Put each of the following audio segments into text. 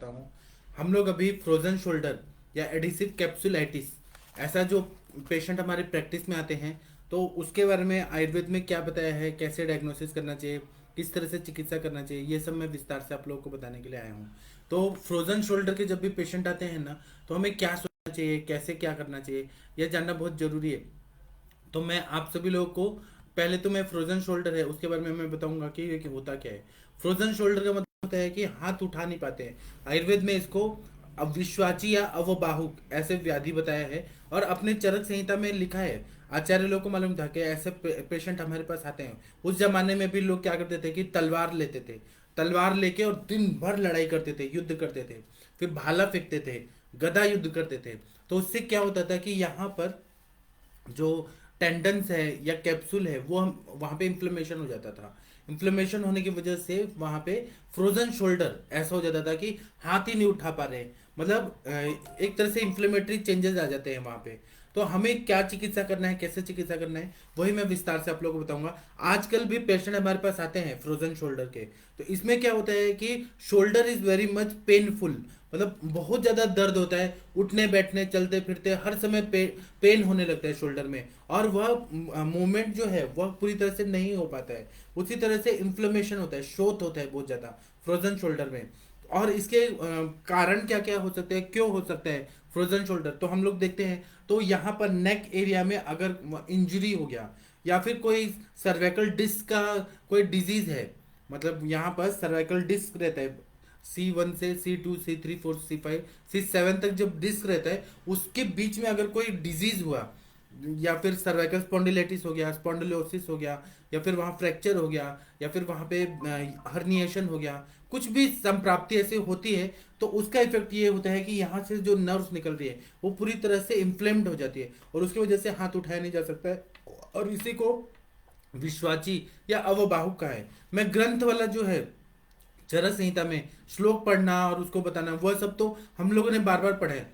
हूँ। हम लोग अभी फ्रोजन शोल्डर या एडिसिव कैप्सुलाइटिस, ऐसा जो पेशेंट हमारे प्रैक्टिस में आते हैं, तो उसके बारे में आयुर्वेद में क्या बताया है, कैसे डायग्नोसिस करना चाहिए, किस तरह से चिकित्सा करना चाहिए, ये सब मैं विस्तार से आप लोगों को बताने के लिए आया हूँ। तो फ्रोजन शोल्डर के जब भी पेशेंट आते हैं ना, तो हमें क्या सोचना चाहिए, कैसे क्या करना चाहिए, यह जानना बहुत जरूरी है। तो मैं आप सभी लोगों को, पहले तो मैं फ्रोजन शोल्डर है उसके बारे में मैं बताऊंगा कि ये कि होता क्या है। फ्रोजन शोल्डर का मतलब होता है कि हाथ उठा नहीं पाते हैं। आयुर्वेद में इसको अविश्वाची या अवबाहुक ऐसे व्याधि बताया है, और अपने चरक संहिता में लिखा है। आचार्य लोग को मालूम था कि ऐसे पेशेंट हमारे पास आते हैं। उस जमाने में भी लोग क्या करते थे कि तलवार लेते थे, तलवार लेके और दिन भर लड़ाई करते थे, युद्ध करते थे, फिर भाला फेंकते थे, गदा युद्ध करते थे। तो उससे क्या होता था कि यहाँ पर जो टेंडन्स है या कैप्सूल है वो हम वहाँ पे इन्फ्लेमेशन हो जाता था। इन्फ्लेमेशन होने की वजह से वहाँ पे फ्रोजन शोल्डर ऐसा हो जाता था कि हाथ ही नहीं उठा पा रहे, मतलब एक तरह से इन्फ्लेमेटरी चेंजेस आ जाते हैं वहाँ पे। तो हमें क्या चिकित्सा करना है, कैसे चिकित्सा करना है, वही मैं विस्तार से आप लोगों को बताऊंगा। आजकल भी पेशेंट हमारे पास आते हैं फ्रोजन शोल्डर के। तो इसमें क्या होता है कि shoulder is very much painful, मतलब बहुत ज्यादा दर्द होता है, उठने बैठने चलते फिरते हर समय पेन होने लगता है शोल्डर में, और वह मूवमेंट जो है वह पूरी तरह से नहीं हो पाता है। उसी तरह से इन्फ्लेमेशन होता है, शोथ होता है बहुत ज्यादा फ्रोजन शोल्डर में। और इसके कारण क्या क्या हो सकते हैं, क्यों हो सकता है फ्रोजन शोल्डर, तो हम लोग देखते हैं। तो यहाँ पर नेक एरिया में अगर इंजरी हो गया, या फिर कोई सर्वाइकल डिस्क का कोई डिजीज है, मतलब यहाँ पर सर्वाइकल डिस्क रहता है, C1 से C2 C3 4 C5 C7 तक जब डिस्क रहता है, उसके बीच में अगर कोई डिजीज हुआ, या फिर सर्वाइकल स्पॉन्डिलाइटिस हो गया, स्पॉन्डिलोसिस हो गया, या फिर वहाँ फ्रैक्चर हो गया, या फिर वहाँ पे हर्निएशन हो गया, कुछ भी संप्राप्ति ऐसे होती है, तो उसका इफेक्ट ये होता है कि यहाँ से जो नर्व्स निकल रही है वो पूरी तरह से इन्फ्लेम्ड हो जाती है, और उसकी वजह से हाथ उठाया नहीं जा सकता है। और इसी को विश्वाची या अवबाहु का है। मैं ग्रंथ वाला जो है, चरक संहिता में श्लोक पढ़ना और उसको बताना, वह सब तो हम लोगों ने बार बार पढ़ा है।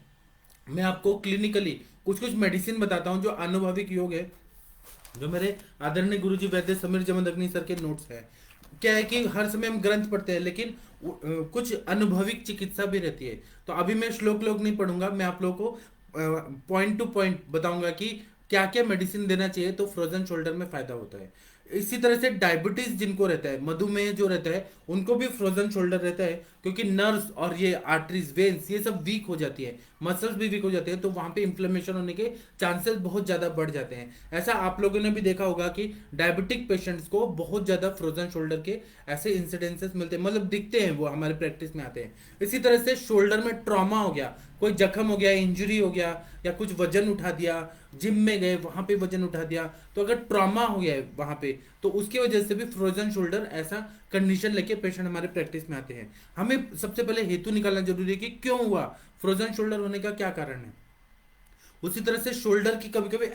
मैं आपको क्लिनिकली कुछ कुछ मेडिसिन बताता हूँ जो आनुभाविक योग है, जो मेरे आदरणीय गुरुजी वैद्य समीर जमदग्नि सर के नोट्स है। क्या है कि हर समय हम ग्रंथ पढ़ते हैं, लेकिन कुछ अनुभविक चिकित्सा भी रहती है। तो अभी मैं श्लोक लोग नहीं पढ़ूंगा, मैं आप लोगों को पॉइंट टू पॉइंट बताऊंगा कि क्या क्या मेडिसिन देना चाहिए तो फ्रोजन शोल्डर में फायदा होता है। इसी तरह से डायबिटीज जिनको रहता है, मधुमेह जो रहता है, उनको भी फ्रोजन शोल्डर रहता है, क्योंकि नर्व्स और ये आर्टरीज वेन्स ये सब वीक हो जाती है, मसल्स भी वीक हो जाते हैं, तो वहां पे इन्फ्लेमेशन होने के चांसेस बहुत ज्यादा बढ़ जाते हैं। ऐसा आप लोगों ने भी देखा होगा कि डायबिटिक पेशेंट्स को बहुत ज्यादा फ्रोजन शोल्डर के ऐसे इंसिडेंसेस मिलते हैं, मतलब दिखते हैं, वो हमारे प्रैक्टिस में आते हैं। इसी तरह से शोल्डर में ट्रॉमा हो गया, कोई जख्म हो गया, इंजरी हो गया, या कुछ वजन उठा दिया, जिम में गए वहां पे वजन उठा दिया, तो अगर ट्रॉमा हो गया है वहां पे, तो उसकी वजह से भी फ्रोजन शोल्डर ऐसा कंडीशन लेके पेशेंट हमारे प्रैक्टिस में आते हैं। हमें सबसे पहले हेतु निकालना जरूरी है कि क्यों हुआ, फ्रोजन शोल्डर होने का क्या कारण है। उसी तरह से शोल्डर की कभी कभी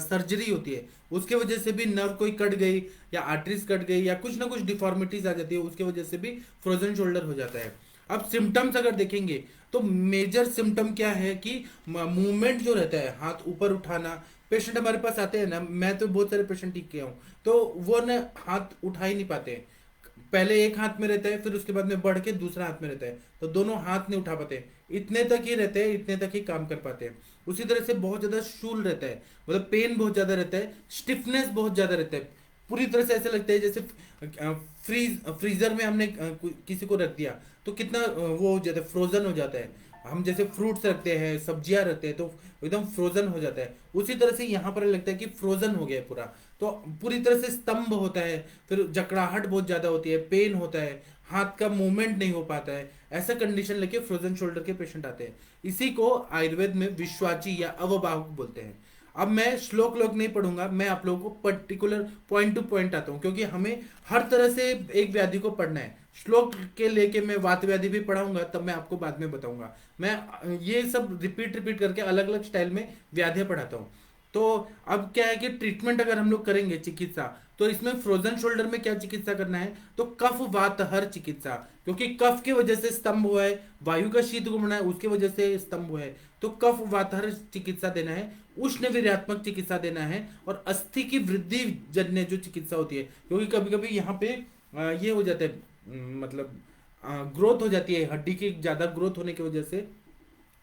सर्जरी होती है, उसके वजह से भी नर्व कोई कट गई, या आर्टरीज कट गई, या कुछ ना कुछ डिफॉर्मिटीज आ जाती है, उसके वजह से भी फ्रोजन शोल्डर हो जाता है। अब सिम्टम्स अगर देखेंगे, तो मेजर सिम्टम क्या है कि मूवमेंट जो रहता है, हाथ ऊपर उठाना। पेशेंट हमारे पास आते हैं ना, मैं तो बहुत सारे पेशेंट ठीक किया हूँ, तो वो ना हाथ उठा ही नहीं पाते हैं। पहले एक हाथ में रहता है, फिर उसके बाद में बढ़ के दूसरा हाथ में रहता है, तो दोनों हाथ नहीं उठा पाते, इतने तक ही रहते हैं, इतने तक ही काम कर पाते हैं। उसी तरह से बहुत ज्यादा शूल रहता है, मतलब पेन बहुत ज्यादा रहता है, स्टिफनेस बहुत ज्यादा रहता है, पूरी तरह से ऐसे लगता है जैसे फ्रीजर में हमने किसी को रख दिया, तो कितना वो हो जाता है, फ्रोजन हो जाता है। हम जैसे फ्रूट्स रखते हैं, सब्जियां रखते हैं, तो एकदम फ्रोजन हो जाता है, उसी तरह से यहाँ पर लगता है कि फ्रोजन हो गया है पूरा। तो पूरी तरह से स्तंभ होता है, फिर जकड़ाहट बहुत ज्यादा होती है, पेन होता है, हाथ का मूवमेंट नहीं हो पाता है। ऐसा कंडीशन लेके फ्रोजन शोल्डर के पेशेंट आते हैं। इसी को आयुर्वेद में विश्वाची या अवबाहुक बोलते हैं। अब मैं श्लोक लोक नहीं पढ़ूंगा, मैं आप लोगों को पर्टिकुलर पॉइंट टू पॉइंट आता हूँ, क्योंकि हमें हर तरह से एक व्याधि को पढ़ना है। श्लोक के लेके मैं वात व्याधि भी पढ़ाऊंगा, तब मैं आपको बाद में बताऊंगा। मैं ये सब रिपीट रिपीट करके अलग अलग स्टाइल में व्याधियां पढ़ाता हूँ। तो अब क्या है कि ट्रीटमेंट अगर हम लोग करेंगे चिकित्सा, तो इसमें फ्रोजन शोल्डर में क्या चिकित्सा करना है, तो कफ वात हर चिकित्सा, क्योंकि कफ की वजह से स्तंभ हुआ है, वायु का शीत गुमना है, उसकी वजह से स्तंभ हुआ है, तो कफ वात हर चिकित्सा देना है, उष्ण वीर्यात्मक चिकित्सा देना है, और अस्थि की वृद्धि जन्य जो चिकित्सा होती है, क्योंकि कभी कभी यहाँ पे ये हो जाता है, मतलब ग्रोथ हो जाती है, हड्डी की ज्यादा ग्रोथ होने की वजह से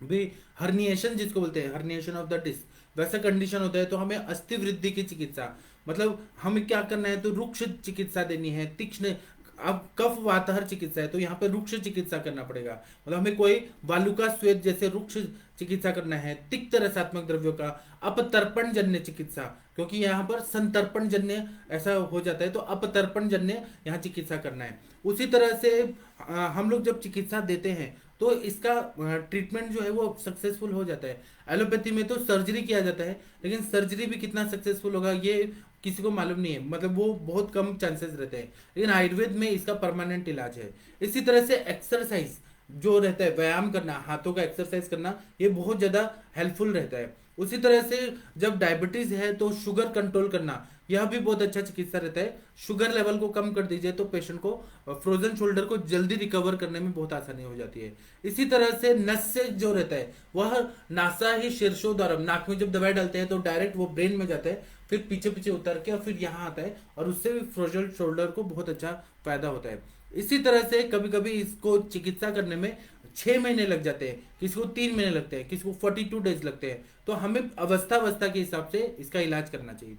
भी हर्निएशन जिसको बोलते हैं, हर्निएशन ऑफ द डिस्क, वैसा कंडीशन होता है। तो हमें अस्थि वृद्धि की चिकित्सा, मतलब हमें क्या करना है, तो रुक्ष चिकित्सा देनी है, तीक्ष्ण। अब कफ वातहर चिकित्सा है तो यहाँ पे रुक्ष चिकित्सा करना पड़ेगा, मतलब हमें कोई वालुका श्वेत जैसे रुक्ष चिकित्सा करना है। तिक्त रसात्मक द्रव्यों का अपतर्पण जन्य चिकित्सा, क्योंकि यहाँ पर संतर्पण जन्य ऐसा हो जाता है, तो अपतर्पण जन्य यहाँ चिकित्सा करना है। उसी तरह से हम लोग जब चिकित्सा देते हैं तो इसका ट्रीटमेंट जो है वो सक्सेसफुल हो जाता है। एलोपैथी में तो सर्जरी किया जाता है, लेकिन सर्जरी भी कितना सक्सेसफुल होगा ये किसी को मालूम नहीं है, मतलब वो बहुत कम चांसेस रहते हैं। लेकिन आयुर्वेद में इसका परमानेंट इलाज है। इसी तरह से एक्सरसाइज जो रहता है, व्यायाम करना, हाथों का एक्सरसाइज करना, ये बहुत ज्यादा हेल्पफुल रहता है। उसी तरह से जब डायबिटीज है तो शुगर कंट्रोल करना, यह भी बहुत अच्छा चिकित्सा रहता है। शुगर लेवल को कम कर दीजिए तो पेशेंट को फ्रोजन शोल्डर को जल्दी रिकवर करने में बहुत आसानी हो जाती है। इसी तरह से नस से जो रहता है वह नासा ही शीर्षोद्वारम, नाक में जब दवाई डालते हैं तो डायरेक्ट वो ब्रेन में जाता है, फिर पीछे पीछे उतर के और फिर यहाँ आता है, और उससे भी फ्रोजन शोल्डर को बहुत अच्छा फायदा होता है। इसी तरह से कभी कभी इसको चिकित्सा करने में 6 महीने लग जाते हैं, किसी को 3 महीने लगते हैं, किसी को 42 डेज लगते हैं। तो हमें अवस्था अवस्था के हिसाब से इसका इलाज करना चाहिए।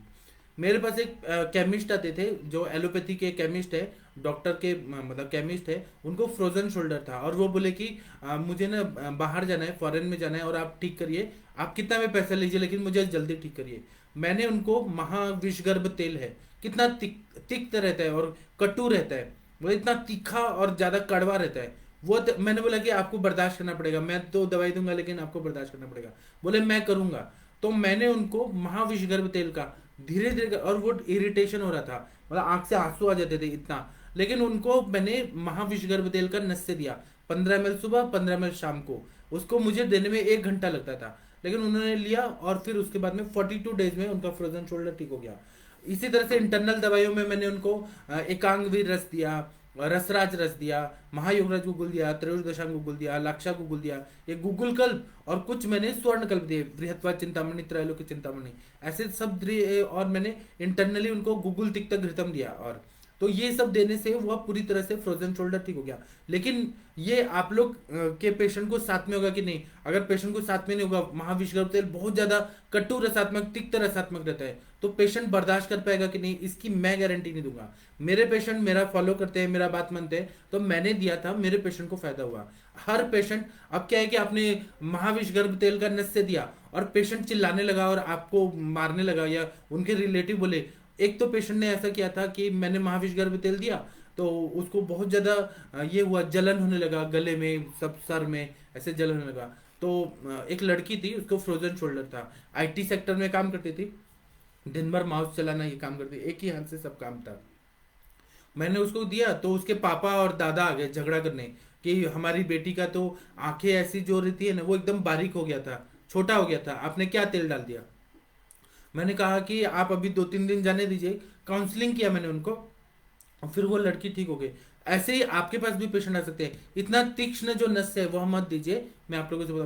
मेरे पास एक केमिस्ट आते थे जो एलोपैथी के केमिस्ट है, डॉक्टर के मतलब केमिस्ट है, उनको फ्रोजन शोल्डर था और वो बोले कि मुझे ना बाहर जाना है, फॉरेन में जाना है और आप ठीक करिए, आप कितना भी पैसा लीजिए लेकिन मुझे जल्दी ठीक करिए। मैंने उनको महाविषगर्भ तेल है, कितना तिक्त रहता है और कटु रहता है, वो इतना तीखा और ज्यादा कड़वा रहता है, वो मैंने बोला कि आपको बर्दाश्त करना पड़ेगा, मैं तो दवाई दूंगा लेकिन आपको बर्दाश्त करना पड़ेगा। बोले मैं करूंगा। तो मैंने उनको महाविषगर्भ तेल का धीरे धीरे, और वो इरिटेशन हो रहा था, मतलब आंख से आंसू आ जाते थे इतना, लेकिन उनको मैंने महाविषगर्भ तेल का नस से दिया, 15 ml सुबह, 15 ml शाम को। उसको मुझे देने में 1 घंटा लगता था, लेकिन उन्होंने लिया और फिर उसके बाद में 42 डेज में उनका फ्रोजन शोल्डर ठीक हो गया। इसी तरह से इंटरनल दवाइयों में मैंने उनको एकांगवीर रस दिया, रसराज रस दिया, महायोगराज गुगुल दिया, त्रयोदश दशांग गुगुल दिया, लाक्षा गुगुल दिया, ये गुगुल कल्प, और कुछ मैंने स्वर्ण कल्प दिए, बृहत्वा चिंतामणि, त्रैलोक्य चिंतामणि, ऐसे सब और मैंने इंटरनली उनको गुगुल तिक्त घृतम दिया। और तो ये सब देने से वह पूरी तरह से फ्रोजन शोल्डर ठीक हो गया। लेकिन ये आप लोग के पेशेंट को साथ में होगा कि नहीं? अगर पेशेंट को साथ में नहीं होगा, महाविषगर्भ तेल बहुत ज्यादा कटु रसात्मक, तिक्त रसात्मक रहता है, तो पेशेंट बर्दाश्त कर पाएगा कि नहीं, इसकी मैं गारंटी नहीं दूंगा। मेरे पेशेंट मेरा फॉलो करते हैं, मेरा बात मानते हैं, तो मैंने दिया था, मेरे पेशेंट को फायदा हुआ। हर पेशेंट, अब क्या है कि आपने महाविषगर्भ तेल का नस से दिया और पेशेंट चिल्लाने लगा और आपको मारने लगा, या उनके रिलेटिव बोले। एक तो पेशेंट ने ऐसा किया था कि मैंने महाविषगर्भ तेल दिया तो उसको बहुत ज्यादा ये हुआ, जलन होने लगा गले में, सब सर में ऐसे जलन होने लगा। तो एक लड़की थी, उसको फ्रोजन शोल्डर था, आईटी सेक्टर में काम करती थी, दिन भर माउस चलाना ये काम करती, एक ही हाथ से सब काम था। मैंने उसको दिया तो उसके पापा और दादा आ गए झगड़ा करने कि हमारी बेटी का तो आंखें ऐसी जो रहती है ना, वो एकदम बारीक हो गया था, छोटा हो गया था, आपने क्या तेल डाल दिया। मैंने कहा कि आप अभी 2-3 दिन जाने दीजिए, काउंसलिंग किया मैंने उनको, और फिर वो लड़की ठीक हो गई। ऐसे ही आपके पास भी पेशेंट आ सकते हैं। इतना तीक्ष्ण जो नस है वह मत दीजिए। मैं आप लोगों से बोला,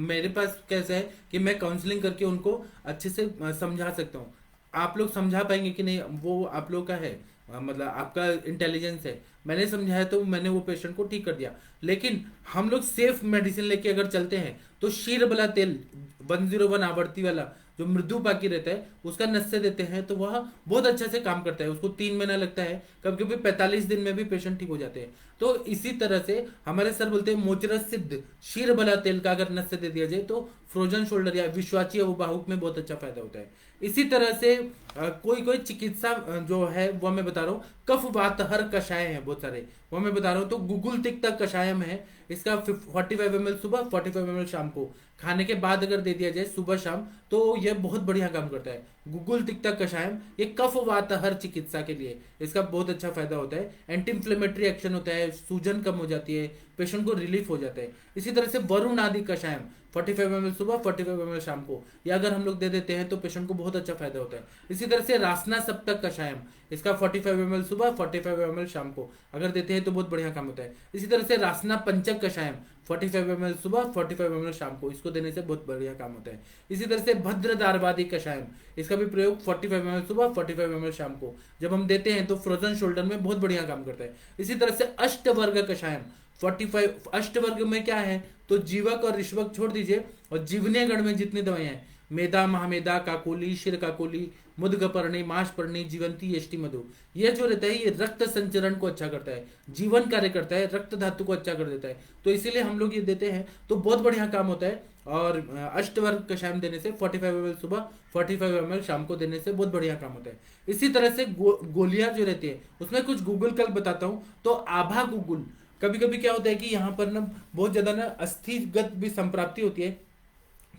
मेरे पास कैसा है कि मैं काउंसलिंग करके उनको अच्छे से समझा सकता हूँ। आप लोग समझा पाएंगे कि नहीं, वो आप लोग का है, मतलब आपका इंटेलिजेंस है। मैंने समझाया तो मैंने वो पेशेंट को ठीक कर दिया। लेकिन हम लोग सेफ मेडिसिन लेके अगर चलते हैं तो शीरबला तेल 101 आवर्ती वाला जो मृदु पाकी रहता है उसका नस से देते हैं तो वह बहुत अच्छे से काम करता है। उसको 3 महीना लगता है, कभी कभी 45 दिन में भी पेशेंट ठीक हो जाते हैं। तो इसी तरह से हमारे सर बोलते हैं मोचरस सिद्ध शीरबला तेल का अगर नस से दे दिया जाए तो फ्रोजन शोल्डर या विश्वाची वो बाहुक में बहुत अच्छा फायदा होता है। इसी तरह से कोई कोई चिकित्सा जो है वो मैं बता रहा हूँ, कफ वात हर कषाय है बहुत सारे, वो मैं बता रहा हूँ। तो गुगुल तिक्ता कषायम है, इसका 45 ml सुबह, 45 ml शाम को, खाने के बाद अगर दे दिया जाए सुबह शाम तो यह बहुत बढ़िया काम करता है। गुगुल तिक्ता कषायम ये कफ वात हर चिकित्सा के लिए इसका बहुत अच्छा फायदा होता है। एंटी इंफ्लेमेटरी एक्शन होता है, सूजन कम हो जाती है, पेशेंट को रिलीफ हो जाता है। इसी तरह से वरुण आदि कषायम 45 ml सुबह, 45 ml शाम को, या अगर हम लोग दे देते हैं तो पेशेंट को बहुत अच्छा फायदा होता है। इसी तरह से रासना सप्तक कषायम, इसका 45 ml सुबह, 45 ml शाम को अगर देते हैं तो बहुत बढ़िया काम होता है। इसी तरह से रासना पंचक कषायम 45 ml सुबह, 45 ml शाम को, इसको देने से बहुत बढ़िया काम होता है। इसी तरह से भद्रदारवादी कषायम, इसका भी प्रयोग 45 ml सुबह, 45 ml शाम को जब हम देते हैं तो फ्रोजन शोल्डर में बहुत बढ़िया काम करता है। इसी तरह से अष्टवर्ग कषायम 45, अष्टवर्ग में क्या है तो जीवक और ऋष्वक छोड़ दीजिए, और जीवनीय गण में जितनी दवाइयां हैं, मेधा, महामेधा, काकोली, शिर काकोली, मुद्गपर्णी, माशपर्णी, जीवंती, यष्टि, मधु, ये जो रहता है ये रक्त संचरण को अच्छा करता है, जीवन कार्य करता है, रक्त धातु को अच्छा कर देता है, तो इसीलिए हम लोग ये देते हैं तो बहुत बढ़िया काम होता है। और अष्टवर्ग कषायम देने से 45 ml सुबह, 45 ml शाम को देने से बहुत बढ़िया काम होता है। इसी तरह से गोलियां जो रहती है उसमें कुछ गूगल कल बताता हूँ। तो आभा गुगुल, कभी कभी क्या होता है कि यहाँ पर ना बहुत ज्यादा ना अस्थिगत भी संप्राप्ति होती है,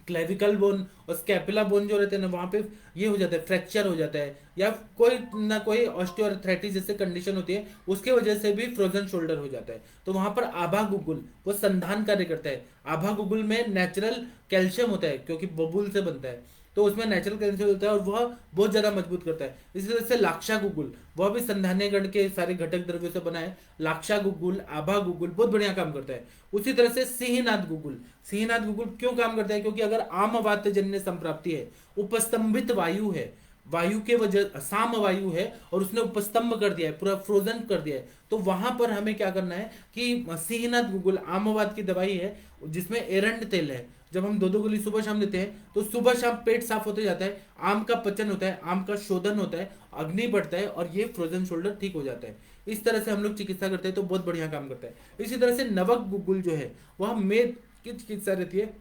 क्लेविकल बोन और स्कैपुला बोन जो रहते हैं ना वहां पे ये हो जाता है, फ्रैक्चर हो जाता है, या कोई ना कोई ऑस्टियोआर्थराइटिस जैसे कंडीशन होती है, उसके वजह से भी फ्रोजन शोल्डर हो जाता है। तो वहां पर आभा गुगुल वो संधान कार्य करता है। आभा गुगुल में नेचुरल कैल्शियम होता है क्योंकि बबूल से बनता है, तो उसमें नेचुरल कैल्शियम होता है और वह बहुत ज्यादा मजबूत करता है। इसी तरह से लाक्षा गुगुल, वह भी संधानीय गण के सारे घटक द्रव्यों से बना है। लाक्षा गुगुल, आभा गुगुल बहुत बढ़िया काम करता है। उसी तरह से सिंहनाथ गुगुल, सिंहनाथ गुगुल क्यों काम करता है, क्योंकि अगर आम वात जन्य संप्राप्ति है, उपस्तंभित वायु है, वायु के वजह साम वायु है और उसने उपस्तंभ कर दिया है, पूरा फ्रोजन कर दिया है, तो वहां पर हमें क्या करना है कि सिंहनाथ गुगुल आमवात की दवाई है जिसमें एरंड तेल है, जब हम 2-2 गोली सुबह शाम देते हैं तो सुबह शाम पेट साफ होते जाता है, आम का पचन होता है, आम का शोधन होता है, अग्नि बढ़ता है और ये फ्रोजन शोल्डर ठीक हो जाता है। इस तरह से हम लोग चिकित्सा करते हैं तो बहुत बढ़िया काम करता है। इसी तरह से नवक गुगुल जो है वह मेद की चिकित्सा रहती है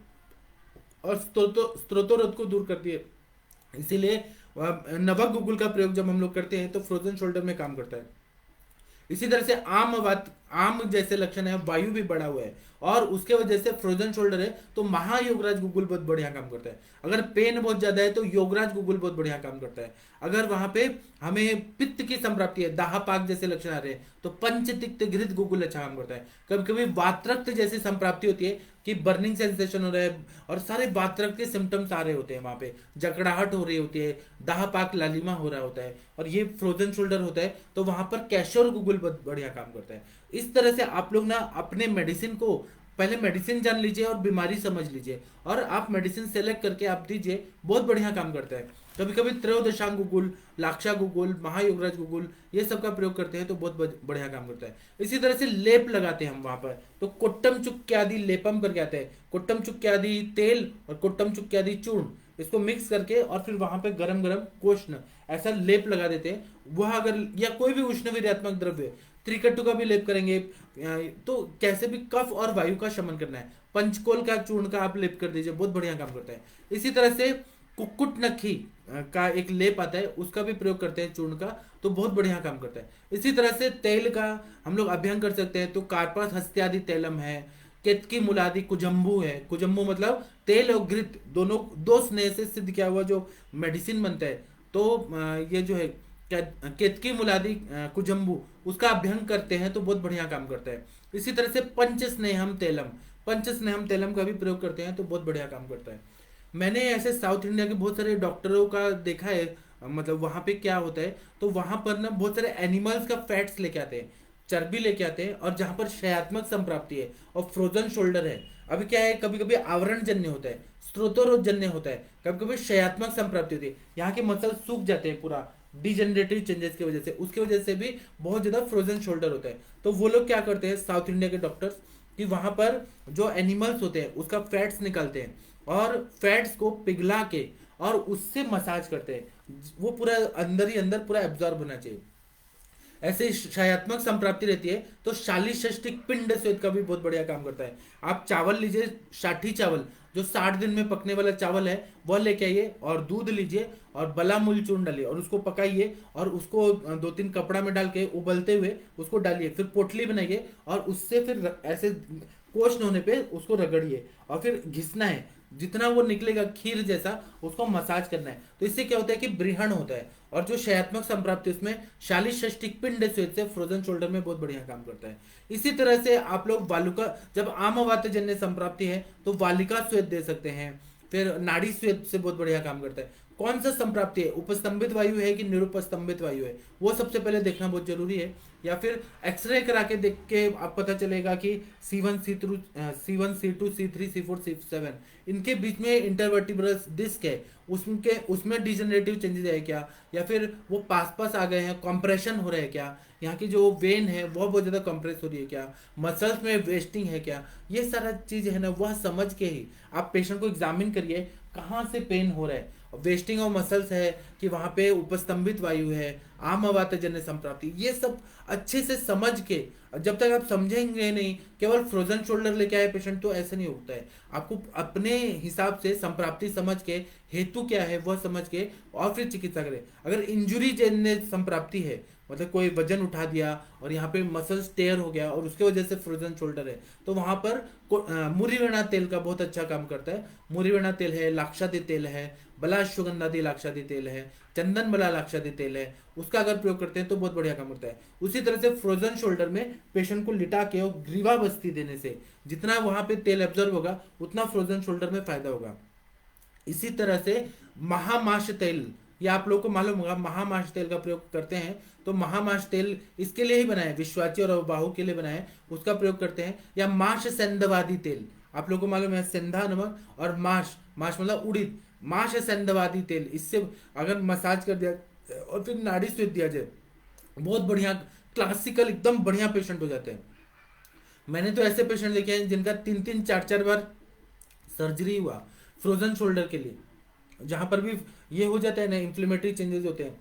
और स्त्रोतोरोध को दूर करती है, इसीलिए नवक गुगुल का प्रयोग जब हम लोग करते हैं तो फ्रोजन शोल्डर में काम करता है। इसी तरह से आम जैसे लक्षण है, वायु भी बढ़ा हुआ है और उसके वजह से फ्रोजन शोल्डर है, तो महायोगराज गुगुल बहुत बढ़िया काम करता है। अगर पेन बहुत ज्यादा है तो योगराज गुगुल बहुत बढ़िया काम करता है। अगर वहां पे हमें पित्त की संप्राप्ति है, दाहपाक जैसे लक्षण आ रहे हैं, तो पंचतिक्त घृत गुगुल अच्छा काम करता है। कभी कभी वातरक्त जैसी संप्राप्ति होती है कि बर्निंग सेंसेशन हो रहा है और सारे वातरक्त के सिम्टम्स आ रहे होते हैं, वहां पे जकड़ाहट हो रही होती है, दाहपाक लालिमा हो रहा होता है और ये फ्रोजन शोल्डर होता है, तो वहां पर कैशोर गुगुल बहुत बढ़िया काम करता है। इस तरह से आप लोग ना अपने मेडिसिन को पहले मेडिसिन जान लीजिए और बीमारी समझ लीजिए और आप मेडिसिन सेलेक्ट करके आप दीजिए, बहुत बढ़िया काम करता है। कभी कभी त्रयोदशांग गुगुल, लाक्षा गुगुल, महायोगराज गुगुल ये सब का प्रयोग करते हैं तो बहुत बढ़िया काम करता है। इसी तरह से लेप लगाते हैं हम वहां पर, तो कोट्टम चुक्क्यादि लेपम करके आता है, कोट्टम चुक्क्यादि तेल और कोट्टम चुक्क्यादि चूर्ण, इसको मिक्स करके और फिर वहां पे गरम गरम कोष्ण ऐसा लेप लगा देते हैं। वह अगर या कोई भी उष्ण वीर्यात्मक द्रव्य, त्रिकट्टु का भी लेप करेंगे तो कैसे भी कफ और वायु का शमन करना है, पंचकोल का चूर्ण का आप लेप कर दीजिए, बहुत बढ़िया काम करता है। इसी तरह से कुक्कुट नखी का एक लेप आता है, उसका भी प्रयोग करते हैं चूर्ण का, तो बहुत बढ़िया काम करता है। इसी तरह से तेल का हम लोग अभ्यंग कर सकते हैं, तो कार्पास हस्त्यादि तैलम है, केतकी मूलादि कुजम्बू है, कुजम्बू मतलब तेल और घृत दोनों दो स्नेह से सिद्ध किया हुआ जो मेडिसिन बनता है, तो ये जो है केतकी मुलादी कुजम्बू उसका अभ्यंग करते हैं तो बहुत बढ़िया काम करता है। इसी तरह से पंच स्नेहम तेलम, पंच स्नेहम तेलम का भी प्रयोग करते हैं तो बहुत बढ़िया काम करता है। मैंने ऐसे साउथ इंडिया के बहुत सारे डॉक्टरों का देखा है, मतलब वहां पे क्या होता है तो वहां पर ना बहुत सारे एनिमल्स का फैट्स लेके आते हैं, चर्बी लेके आते हैं, और जहां पर क्षयात्मक संप्राप्ति है और फ्रोजन शोल्डर है, अभी क्या है कभी कभी आवरण जन्य होता है, स्त्रोतोरोध जन्य होता है, कभी कभी क्षयात्मक संप्राप्ति होती है, यहाँ के मसल सूख जाते हैं पूरा डिजेनरेटिव चेंजेस की वजह से, उसकी वजह से भी बहुत ज्यादा फ्रोजन शोल्डर होता है। तो वो लोग क्या करते हैं साउथ इंडिया के डॉक्टर्स कि वहां पर जो एनिमल्स होते हैं उसका फैट्स निकालते हैं और फैट्स को पिघला के और उससे मसाज करते हैं, वो पूरा अंदर ही अंदर पूरा एब्जॉर्ब होना चाहिए। ऐसे क्षयात्मक संप्राप्ति रहती है तो शालीषष्टिक पिंड स्वेद का भी बहुत बढ़िया काम करता है। आप चावल लीजिए, साठी चावल जो 60 दिन में पकने वाला चावल है वह लेके आइए और दूध लीजिए और बला मूल चूर्ण डालिए और उसको पकाइए और उसको 2-3 कपड़ा में डाल के उबलते हुए उसको डालिए, फिर पोटली बनाइए और उससे फिर ऐसे कोष्ण होने पे उसको रगड़िए और फिर घिसना है, जितना वो निकलेगा खीर जैसा उसको मसाज करना है। तो इससे क्या होता है कि ब्रीहण होता है और जो क्षयात्मक संप्राप्ति उसमें शालीषष्टिक पिंड स्वेद से फ्रोजन शोल्डर में बहुत बढ़िया काम करता है। इसी तरह से आप लोग वालुका, जब आमवात जन्य संप्राप्ति है तो वालिका स्वेद दे सकते हैं, फिर नाड़ी स्वेद से बहुत बढ़िया काम करता है। कौन सा संप्राप्ति है, उपस्तंभित वायु है कि निरुपस्तंभित वायु है, वो सबसे पहले देखना बहुत जरूरी है। या फिर एक्सरे करा के देख के आप पता चलेगा कि C1 C2 C3 C4 C7 इनके बीच में इंटरवर्टिब्रल डिस्क है, उसमें डिजनरेटिव चेंजेस है क्या, या फिर वो पास पास आ गए हैं, कॉम्प्रेशन हो रहा है क्या, यहाँ की जो वेन है वो बहुत ज़्यादा कंप्रेस हो रही है क्या, मसल्स में वेस्टिंग है क्या, ये सारा चीज़ है ना वह समझ के ही आप पेशेंट को एग्जामिन करिए कहाँ से पेन हो रहा है। वेस्टिंग ऑफ मसल्स है कि वहाँ पे उपस्तंभित वायु है, आम अवातजन्य संप्राप्ति, ये सब अच्छे से समझ के, जब तक आप समझेंगे नहीं केवल फ्रोजन शोल्डर लेके आए पेशेंट तो ऐसा नहीं होता है। आपको अपने हिसाब से संप्राप्ति समझ के, हेतु क्या है वह समझ के और फिर चिकित्सा करें। अगर इंजुरी जन्य संप्राप्ति है, मतलब कोई वजन उठा दिया और यहाँ पे मसल्स टेयर हो गया और उसके वजह से फ्रोजन शोल्डर है, तो वहां पर मुरीवेणा तेल का बहुत अच्छा काम करता है। मुरीवेणा तेल है, लाक्षादी तेल है, बलाश्वगंधादी लाक्षादी तेल है, चंदन बला लाक्षादी तेल है, उसका अगर प्रयोग करते हैं तो बहुत बढ़िया काम करता है। उसी तरह से फ्रोजन शोल्डर में पेशेंट को लिटा के और ग्रीवा बस्ती देने से जितना वहां पे तेल एब्जॉर्ब होगा उतना फ्रोजन शोल्डर में फायदा होगा। इसी तरह से महामाश तेल, ये आप लोगों को मालूम होगा, महामाश तेल का प्रयोग करते हैं। तो महामाश तेल इसके लिए ही बना है, विश्वाची और बाहु के लिए बना है, उसका प्रयोग करते हैं। या माश सेंधवादी तेल, आप लोगों को मालूम है सेंधा नमक और माश, माश मतलब उड़ीद, माश सेंधवादी तेल, इससे अगर मसाज कर दिया और फिर नाड़ी स्वेद दिया जाए बहुत बढ़िया क्लासिकल एकदम बढ़िया पेशेंट हो जाते हैं। मैंने तो ऐसे पेशेंट देखे हैं जिनका 3-3 4-4 बार सर्जरी हुआ फ्रोजन शोल्डर के लिए, जहां पर भी ये हो जाता है ना, इंफ्लेमेटरी चेंजेस होते हैं,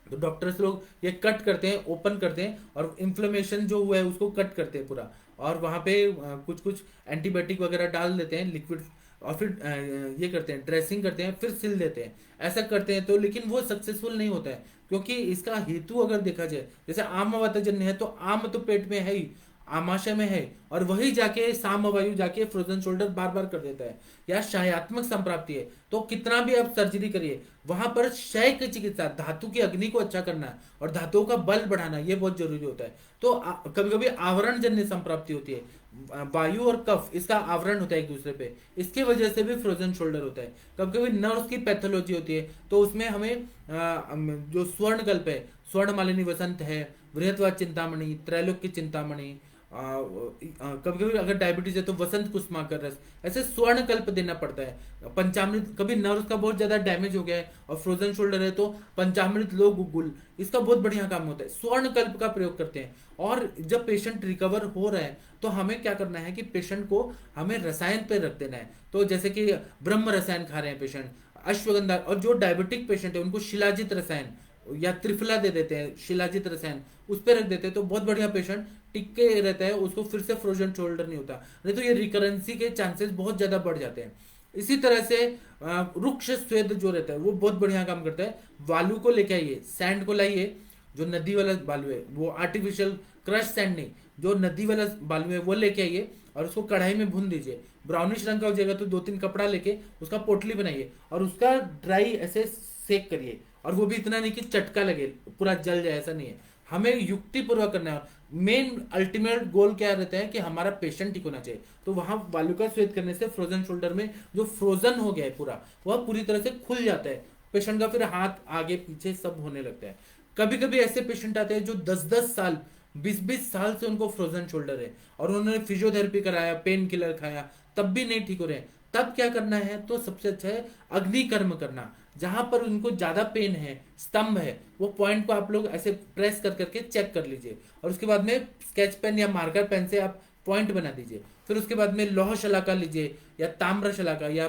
तो डॉक्टर्स लोग ये कट करते हैं, ओपन करते हैं और इन्फ्लेमेशन जो हुआ है उसको कट करते हैं पूरा, और वहां पे कुछ कुछ एंटीबायोटिक वगैरह डाल देते हैं लिक्विड, और फिर ये करते हैं, ड्रेसिंग करते हैं, फिर सिल देते हैं, ऐसा करते हैं। तो लेकिन वो सक्सेसफुल नहीं होता है, क्योंकि इसका हेतु अगर देखा जाए, जैसे आम वातजन्य है तो आम तो पेट में है ही, आमाशय में है, और वही जाके सामवायु जाके फ्रोजन शोल्डर बार बार कर देता है। या क्षयात्मक संप्राप्ति है तो कितना भी आप सर्जरी करिए वहां पर क्षय की चिकित्सा, धातु की अग्नि को अच्छा करना और धातुओं का बल बढ़ाना ये बहुत जरूरी होता है। तो कभी कभी आवरण जन्य संप्राप्ति होती है, वायु और कफ इसका आवरण होता है एक दूसरे पे, इसके वजह से भी फ्रोजन शोल्डर होता है। कभी कभी नर्व्स की पैथोलॉजी होती है तो उसमें हमें जो स्वर्ण कल्प है, स्वर्ण मालिनी वसंत है, बृहत्वाद चिंतामणि, त्रैलोक्य चिंतामणि, कभी कभी अगर डायबिटीज है तो वसंत कुसुमाकर रस, ऐसे स्वर्ण कल्प देना पड़ता है। पंचामृत, कभी नर्व का बहुत ज्यादा डैमेज हो गया है और फ्रोजन शोल्डर है तो पंचामृत लो गुगुल, इसका बहुत बढ़िया काम होता है, स्वर्ण कल्प का प्रयोग करते हैं। और जब पेशेंट रिकवर हो रहा है तो हमें क्या करना है कि पेशेंट को हमें रसायन पे रख देना है। तो जैसे कि ब्रह्म रसायन खा रहे हैं पेशेंट, अश्वगंधा, और जो डायबिटिक पेशेंट है उनको शिलाजित रसायन या त्रिफला दे देते हैं, शिलाजित रसायन उस पर रख देते हैं, तो बहुत बढ़िया पेशेंट टिक के रहता है, उसको फिर से फ्रोजन शोल्डर नहीं होता, नहीं तो ये रिकरेंसी के चांसेस बहुत ज्यादा बढ़ जाते हैं। इसी तरह से रुक्ष स्वेद जो रहता है वो बहुत बढ़िया काम करता है। बालू को लेके आइए, सैंड को लाइए, जो नदी वाला बालू है वो आर्टिफिशियल क्रश सैंड नहीं, जो नदी वाला बालू है वो लेके आइए और उसको कढ़ाई में भून दीजिए, ब्राउनिश रंग का हो जाएगा तो 2-3 कपड़ा लेके उसका पोटली बनाइए और उसका ड्राई ऐसे सेक करिए, और वो भी इतना नहीं कि चटका लगे पूरा जल जाए, ऐसा नहीं है, हमें युक्ति पूर्वक करना है। मेन अल्टीमेट गोल क्या रहता है कि हमारा पेशेंट ठीक होना चाहिए। तो वहां बालू का स्वेद करने से फ्रोजन शोल्डर में जो फ्रोजन हो गया है पूरा, वह पूरी तरह से खुल जाता है पेशेंट का, फिर हाथ आगे पीछे सब होने लगता है। कभी कभी ऐसे पेशेंट आते हैं जो 10-10 साल 20-20 साल से उनको फ्रोजन शोल्डर है और उन्होंने फिजियोथेरेपी कराया, पेन किलर खाया, तब भी नहीं ठीक हो रहे हैं। तब क्या करना है, तो सबसे अच्छा है अग्नि कर्म करना। जहां पर उनको ज्यादा पेन है, स्तंभ है, वो पॉइंट को आप लोग ऐसे प्रेस कर करके चेक कर लीजिए और उसके बाद में स्केच पेन या मार्कर पेन से आप पॉइंट बना दीजिए। फिर उसके बाद में लौह शलाका लीजिए या ताम्र शलाका या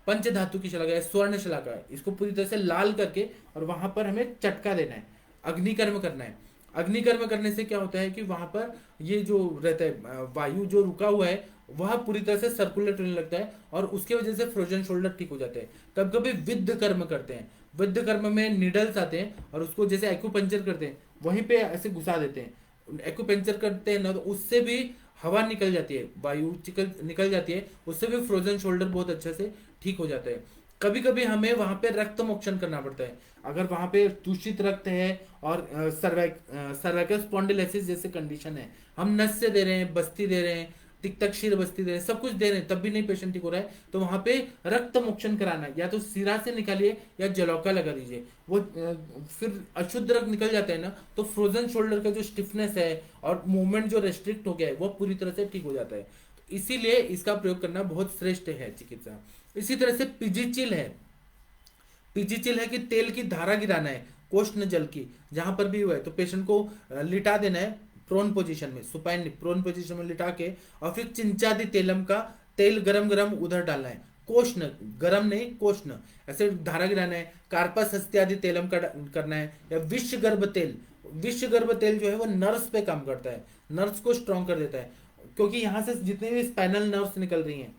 पंच धातु की शलाका या स्वर्ण शलाका, इसको पूरी तरह से लाल करके और वहां पर हमें चटका देना है, अग्निकर्म करना है। अग्निकर्म करने से क्या होता है कि वहां पर ये जो रहता है वायु जो रुका हुआ है वह पूरी तरह से सर्कुलेट होने लगता है और उसके वजह से फ्रोजन शोल्डर ठीक हो जाते हैं। कभी कभी विद्ध कर्म करते हैं, विद्ध कर्म में निडल्स आते हैं और उसको जैसे एक्यूपंक्चर करते हैं वहीं पे ऐसे घुसा देते हैं, एक्यूपंक्चर करते हैं ना तो उससे भी हवा निकल जाती है, वायु निकल जाती है, उससे भी फ्रोजन शोल्डर बहुत अच्छे से ठीक हो जाता है। कभी कभी हमें वहां पे रक्त मोक्षण करना पड़ता है, अगर वहां पे दूषित रक्त है और सर्वाइकल स्पॉन्डिलोसिस जैसे कंडीशन है, हम नस से दे रहे हैं, बस्ती दे रहे हैं, तिक्तक क्षीर बस्ती दे रहे हैं, सब कुछ दे रहे हैं, तब भी नहीं पेशेंट ठीक हो रहा है, तो वहां पे रक्त मोक्षण कराना है, या तो सिरा से निकालिए या जलौका लगा दीजिए। वो फिर अशुद्ध रक्त निकल जाता है ना, तो फ्रोजन शोल्डर का जो स्टिफनेस है और मूवमेंट जो रेस्ट्रिक्ट हो गया है वो पूरी तरह से ठीक हो जाता है। तो इसीलिए इसका प्रयोग करना बहुत श्रेष्ठ है चिकित्सा। इसी तरह से पिजिचिल है। पिजिचिल है कि तेल की धारा गिराना है कोष्ण जल की, जहां पर भी हुआ है तो पेशेंट को लिटा देना है प्रोन पोजीशन में, सुपाइन प्रोन पोजीशन में लिटा के, और फिर चिंचादि तेलम का तेल गरम गरम उधर डालना है, कोष्ण, गरम नहीं कोष्ण, ऐसे धारा गिराना है। कार्पस हस्त्यादि तेलम का करना है, या विश्व गर्भ तेल। विश्व गर्भ तेल जो है वो नर्व्स पे काम करता है, नर्व्स को स्ट्रॉन्ग कर देता है, क्योंकि यहाँ से जितने भी स्पाइनल नर्व्स निकल रही हैं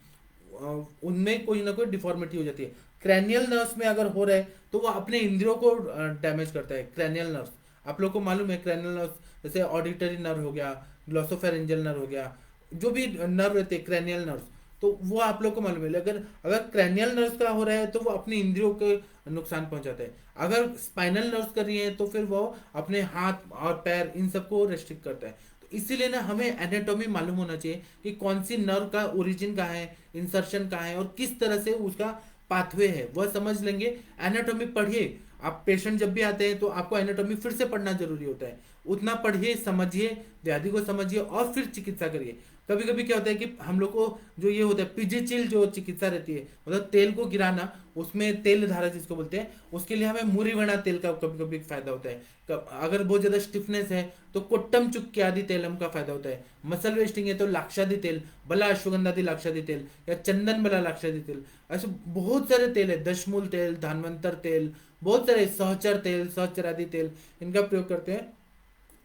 उनमें कोई ना कोई डिफॉर्मिटी हो जाती है। क्रैनियल नर्व्स में अगर हो रहा है तो वो अपने इंद्रियों को डैमेज करता है। क्रैनियल नर्व्स आप लोग को मालूम है, क्रैनियल नर्व्स जैसे ऑडिटरी नर्व हो गया, ग्लॉसोफेरेंजियल नर्व हो गया, जो भी नर्व रहते हैं क्रैनियल नर्व्स, तो वो आप लोग को मालूम है। अगर अगर क्रैनियल नर्व्स का हो रहा है तो वो अपने इंद्रियों को नुकसान पहुंचाता है। अगर स्पाइनल नर्व्स कर रही है तो फिर वो अपने हाथ और पैर इन सबको रेस्ट्रिक्ट करता है। तो इसीलिए ना हमें एनाटॉमी मालूम होना चाहिए कि कौन सी नर्व का ओरिजिन कहाँ है, इंसर्शन कहाँ है, और किस तरह से उसका पाथवे है वह समझ लेंगे। एनाटॉमी पढ़िए, आप पेशेंट जब भी आते हैं तो आपको एनाटॉमी फिर से पढ़ना जरूरी होता है। उतना पढ़िए, समझिए, व्याधि को समझिए और फिर चिकित्सा करिए। कभी कभी क्या होता है कि हम लोग को जो ये होता है पिजिचिल जो चिकित्सा रहती है, मतलब तेल को गिराना, उसमें तेल धारा जिसको बोलते हैं, उसके लिए हमें मुरीवणा तेल का कभी कभी फायदा होता है। अगर बहुत ज्यादा स्टिफनेस है तो कोट्टम चुक्की आदि तेलम का फायदा होता है। मसल वेस्टिंग है तो लाक्षादि तेल, बला अश्वगंधादि लाक्षादि तेल, या चंदन बला लाक्षादि तेल, ऐसे बहुत सारे तेल है। दशमूल तेल, धानवंतर तेल, बहुत सारे, सहचर तेल, सहचरादि तेल, इनका प्रयोग करते हैं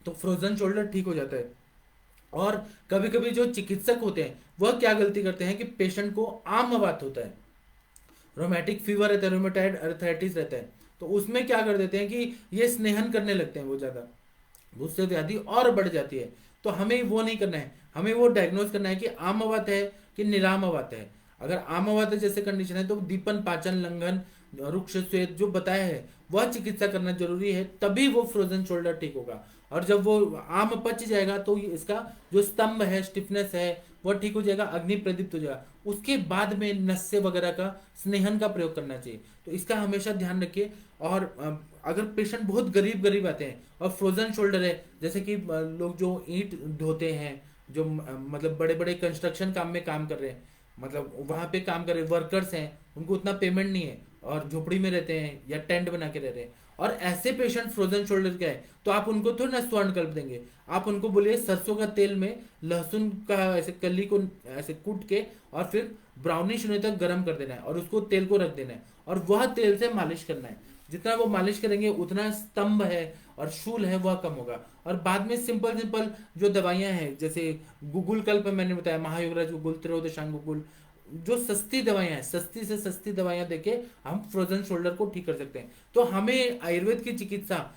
तो फ्रोजन शोल्डर ठीक हो जाता है। और कभी कभी जो चिकित्सक होते हैं वह क्या गलती करते हैं कि पेशेंट को आम वात होता है, रोमैटिक फीवर रहता है, रोमेटाइड अर्थराइटिस रहता है, तो उसमें क्या कर देते हैं कि ये स्नेहन करने लगते हैं वो ज्यादा, उससे व्याधि और बढ़ जाती है। तो हमें वो नहीं करना है, हमें वो डायग्नोज करना है कि आमवात है कि निरामवात है। अगर आमवात जैसे कंडीशन है तो दीपन, पाचन, लंघन, रुक्ष श्वेत जो बताया है वह चिकित्सा करना जरूरी है, तभी वो फ्रोजन शोल्डर ठीक होगा। और जब वो आम पच जाएगा तो इसका जो स्तंभ है, स्टिफनेस है, वह ठीक हो जाएगा, अग्नि प्रदीप्त हो जाएगा। उसके बाद में नस्य वगैरह का, स्नेहन का प्रयोग करना चाहिए। तो इसका हमेशा ध्यान रखिए। और अगर पेशेंट बहुत गरीब गरीब आते हैं और फ्रोजन शोल्डर है, जैसे कि लोग जो ईंट ढोते हैं, जो मतलब बड़े बड़े कंस्ट्रक्शन काम में काम कर रहे हैं, मतलब वहां पे काम कर रहे वर्कर्स हैं, उनको उतना पेमेंट नहीं है और झोपड़ी में रहते हैं या टेंट बना के रहते हैं, और ऐसे पेशेंट फ्रोजन शोल्डर का है तो आप उनको थोड़ा ना स्वर्णकल्प देंगे। आप उनको बोलिए सरसों का तेल में लहसुन का ऐसे कली को ऐसे कूट के और फिर ब्राउनिश होने तक गर्म कर देना है और उसको तेल को रख देना है और वह तेल से मालिश करना है। जितना वो मालिश करेंगे उतना स्तंभ है और शूल है वह कम होगा। और बाद में सिंपल सिंपल जो दवाइयां हैं, जैसे गुगुल कल्प मैंने बताया, महायोगराज गुगुल, त्रयोदशांग गुगुल, जो सस्ती दवाइयां हैं, सस्ती से सस्ती दवाइयां देके हम फ्रोजन शोल्डर को ठीक कर सकते हैं। तो हमें आयुर्वेद की चिकित्सा